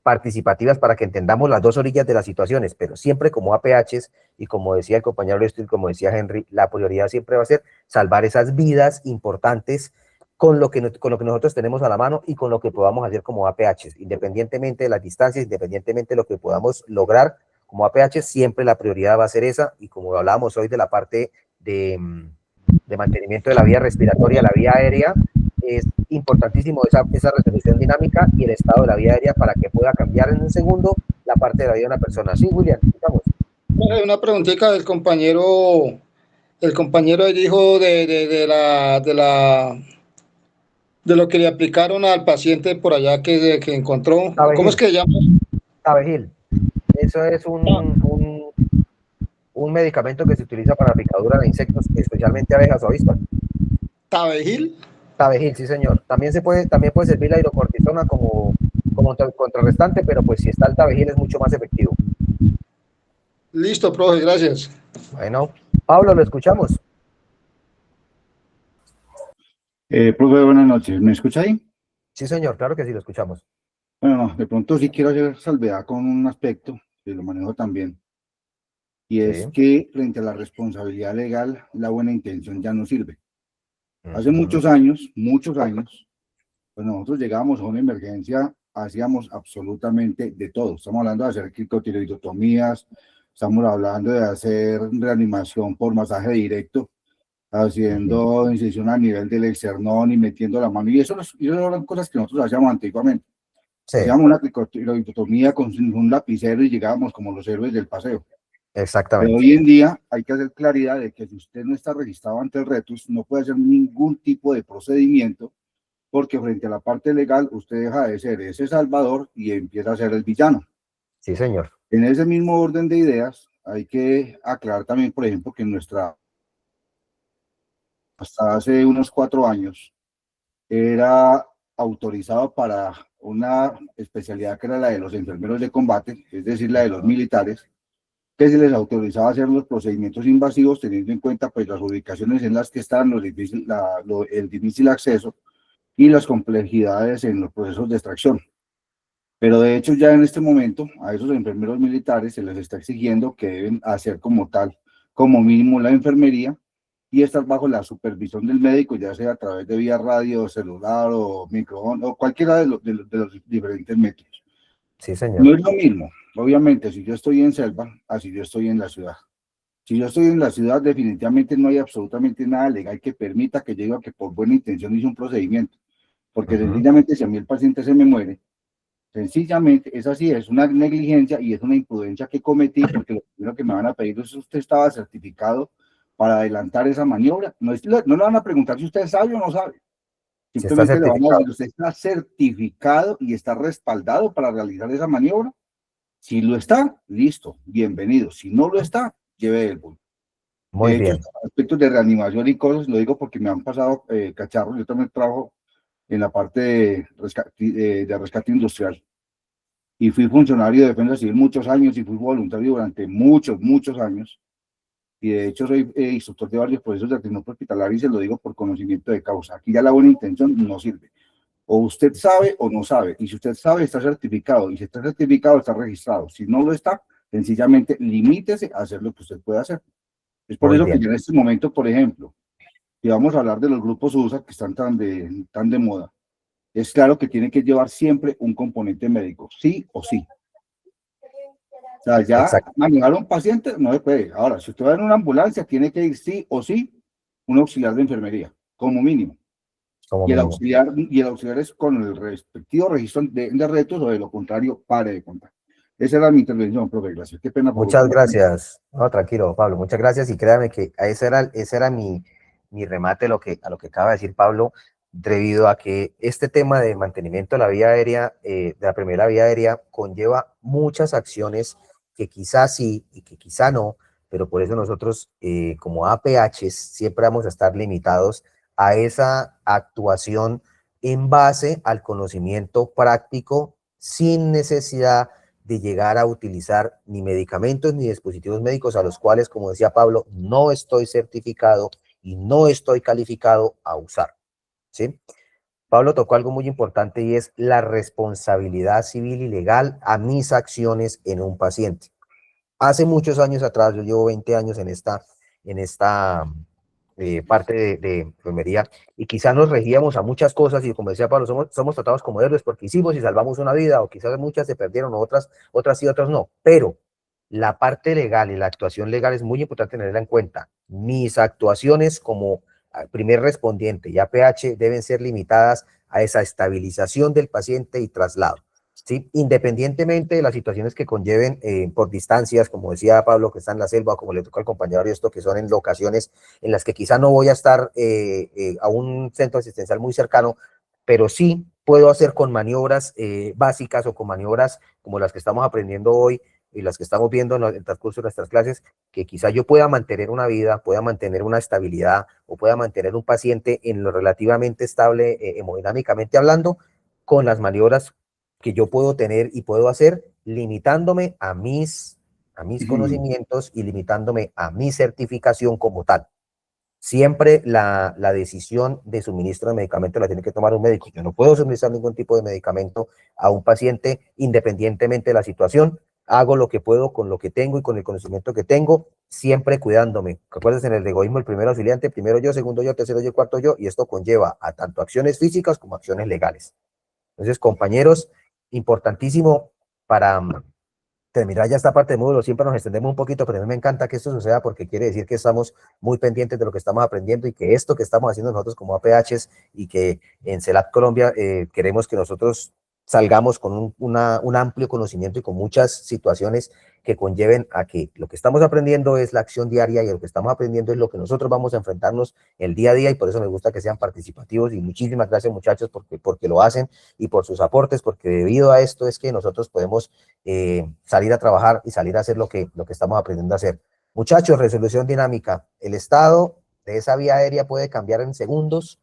participativas, para que entendamos las 2 orillas de las situaciones, pero siempre como APHs, y como decía el compañero Lestro y como decía Henry, la prioridad siempre va a ser salvar esas vidas importantes con lo que nosotros tenemos a la mano y con lo que podamos hacer como APHs, independientemente de las distancias, independientemente de lo que podamos lograr como APH, siempre la prioridad va a ser esa. Y como hablábamos hoy de la parte de mantenimiento de la vía respiratoria, la vía aérea, es importantísimo esa resolución dinámica y el estado de la vía aérea para que pueda cambiar en un segundo la parte de la vida de una persona. Sí, William, estamos. Una preguntita del compañero El compañero ahí dijo de lo que le aplicaron al paciente por allá que encontró. ¿Cómo es Tabegil, que se llama? Tabegil. Eso es un medicamento que se utiliza para la picadura de insectos, especialmente abejas o avispas. Tabegil. Tabegil, sí señor. También puede servir la hidrocortisona como contrarrestante, pero pues si está el tabegil es mucho más efectivo. Listo, profe, gracias. Bueno, Pablo, lo escuchamos. Profe, buenas noches. ¿Me escucha ahí? Sí señor, claro que sí, lo escuchamos. Bueno, no, de pronto sí quiero hacer salvedad con un aspecto, que lo manejo también, y es Sí. que frente a la responsabilidad legal, la buena intención ya no sirve. Hace Ujú. muchos años, pues nosotros llegábamos a una emergencia, hacíamos absolutamente de todo. Estamos hablando de hacer cricotiroidotomías, estamos hablando de hacer reanimación por masaje directo, haciendo incisión a nivel del externón y metiendo la mano, y eso eran cosas que nosotros hacíamos antiguamente. Sí, Hacíamos una cricotiroidotomía con un lapicero y llegábamos como los héroes del paseo. Pero exactamente. hoy en día hay que hacer claridad de que si usted no está registrado ante el RETUS, no puede hacer ningún tipo de procedimiento, porque frente a la parte legal usted deja de ser ese salvador y empieza a ser el villano. Sí señor. En ese mismo orden de ideas, hay que aclarar también, por ejemplo, que hasta hace unos 4 años, era autorizado para una especialidad que era la de los enfermeros de combate, es decir, la de los militares, que se les autorizaba hacer los procedimientos invasivos teniendo en cuenta pues las ubicaciones en las que están, el difícil acceso y las complejidades en los procesos de extracción. Pero de hecho ya en este momento a esos enfermeros militares se les está exigiendo que deben hacer como tal, como mínimo la enfermería y estar bajo la supervisión del médico, ya sea a través de vía radio, celular o microondas o cualquiera de los diferentes métodos. Sí No señor. es lo mismo, obviamente, si yo estoy en selva, así yo estoy en la ciudad. Si yo estoy en la ciudad, definitivamente no hay absolutamente nada legal que permita que yo diga que por buena intención hice un procedimiento, porque sencillamente si a mí el paciente se me muere, sencillamente es así, es una negligencia y es una imprudencia que cometí, porque lo primero que me van a pedir es si usted estaba certificado para adelantar esa maniobra. No le van a preguntar si usted sabe o no sabe. Si está Simplemente le van a certificado. decir, usted está certificado y está respaldado para realizar esa maniobra. Si lo está, listo, bienvenido. Si no lo está, lleve el bulto. Muy De hecho, bien. aspectos de reanimación y cosas, lo digo porque me han pasado cacharros. Yo también trabajo en la parte de rescate industrial y fui funcionario de defensa civil muchos años y fui voluntario durante muchos años. Y de hecho soy instructor de varios procesos de atención hospitalaria y se lo digo por conocimiento de causa. Aquí ya la buena intención no sirve. O usted sabe o no sabe. Y si usted sabe, está certificado. Y si está certificado, está registrado. Si no lo está, sencillamente limítese a hacer lo que usted pueda hacer. Es por Muy eso que bien. yo en este momento, por ejemplo, si vamos a hablar de los grupos USA que están tan de moda, es claro que tiene que llevar siempre un componente médico, sí o sí. O sea, ya Exacto. manejar a un paciente no se puede. Ahora, si usted va en una ambulancia, tiene que ir sí o sí un auxiliar de enfermería, como mínimo. Como Y mínimo. el auxiliar es con el respectivo registro de retos, o de lo contrario, pare de contar. Esa era mi intervención, profe. Gracias. Qué pena por Muchas la... gracias. No, tranquilo, Pablo. Muchas gracias y créame que ese era mi remate a lo que acaba de decir Pablo, debido a que este tema de mantenimiento de la vía aérea, de la primera vía aérea, conlleva muchas acciones que quizás sí y que quizá no, pero por eso nosotros como APH siempre vamos a estar limitados a esa actuación en base al conocimiento práctico sin necesidad de llegar a utilizar ni medicamentos ni dispositivos médicos a los cuales, como decía Pablo, no estoy certificado y no estoy calificado a usar, ¿sí? Pablo tocó algo muy importante y es la responsabilidad civil y legal a mis acciones en un paciente. Hace muchos años atrás, yo llevo 20 años en esta parte de enfermería y quizás nos regíamos a muchas cosas y como decía Pablo, somos tratados como héroes porque hicimos y salvamos una vida o quizás muchas se perdieron, otras sí, otras no, pero la parte legal y la actuación legal es muy importante tenerla en cuenta. Mis actuaciones como primer respondiente y APH deben ser limitadas a esa estabilización del paciente y traslado. ¿sí? Independientemente de las situaciones que conlleven por distancias, como decía Pablo, que está en la selva, o como le tocó al compañero esto, que son en locaciones en las que quizá no voy a estar a un centro asistencial muy cercano, pero sí puedo hacer con maniobras básicas o con maniobras como las que estamos aprendiendo hoy y las que estamos viendo en el transcurso de nuestras clases, que quizá yo pueda mantener una vida, pueda mantener una estabilidad o pueda mantener un paciente en lo relativamente estable hemodinámicamente hablando, con las maniobras que yo puedo tener y puedo hacer, limitándome a mis conocimientos y limitándome a mi certificación como tal. Siempre la decisión de suministro de medicamento la tiene que tomar un médico. Yo no puedo suministrar ningún tipo de medicamento a un paciente independientemente de la situación. Hago lo que puedo con lo que tengo y con el conocimiento que tengo, siempre cuidándome. Recuerden, en el egoísmo, el primero auxiliante, primero yo, segundo yo, tercero yo, cuarto yo, y esto conlleva a tanto acciones físicas como acciones legales. Entonces, compañeros, importantísimo para terminar ya esta parte de módulo, siempre nos extendemos un poquito, pero a mí me encanta que esto suceda porque quiere decir que estamos muy pendientes de lo que estamos aprendiendo y que esto que estamos haciendo nosotros como APHs y que en CELAP Colombia queremos que nosotros salgamos con un amplio conocimiento y con muchas situaciones que conlleven a que lo que estamos aprendiendo es la acción diaria y lo que estamos aprendiendo es lo que nosotros vamos a enfrentarnos el día a día, y por eso me gusta que sean participativos, y muchísimas gracias muchachos porque lo hacen y por sus aportes, porque debido a esto es que nosotros podemos salir a trabajar y salir a hacer lo que estamos aprendiendo a hacer. Muchachos, resolución dinámica. El estado de esa vía aérea puede cambiar en segundos,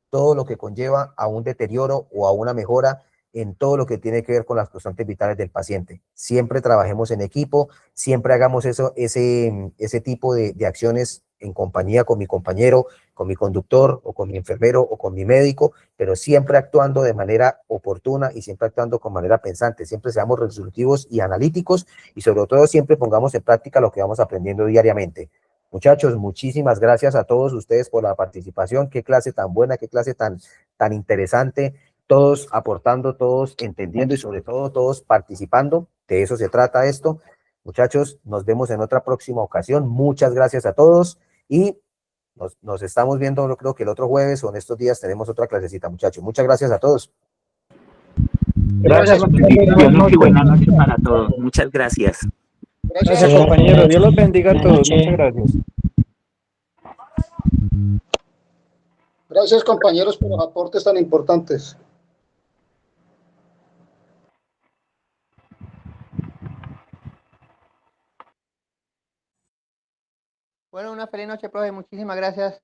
todo lo que conlleva a un deterioro o a una mejora en todo lo que tiene que ver con las constantes vitales del paciente. Siempre trabajemos en equipo, siempre hagamos ese tipo de acciones en compañía con mi compañero, con mi conductor o con mi enfermero o con mi médico, pero siempre actuando de manera oportuna y siempre actuando con manera pensante. Siempre seamos resolutivos y analíticos, y sobre todo siempre pongamos en práctica lo que vamos aprendiendo diariamente. Muchachos, muchísimas gracias a todos ustedes por la participación. Qué clase tan buena, qué clase tan interesante. Todos aportando, todos entendiendo y sobre todo todos participando. De eso se trata esto. Muchachos, nos vemos en otra próxima ocasión. Muchas gracias a todos y nos estamos viendo, yo creo que el otro jueves o en estos días tenemos otra clasecita, muchachos. Muchas gracias a todos. Gracias, bendiciones y buena noche para todos. Muchas gracias. Gracias, compañero. Dios los bendiga a todos. Muchas gracias. Gracias, compañeros, por los aportes tan importantes. Bueno, una feliz noche, profe. Muchísimas gracias.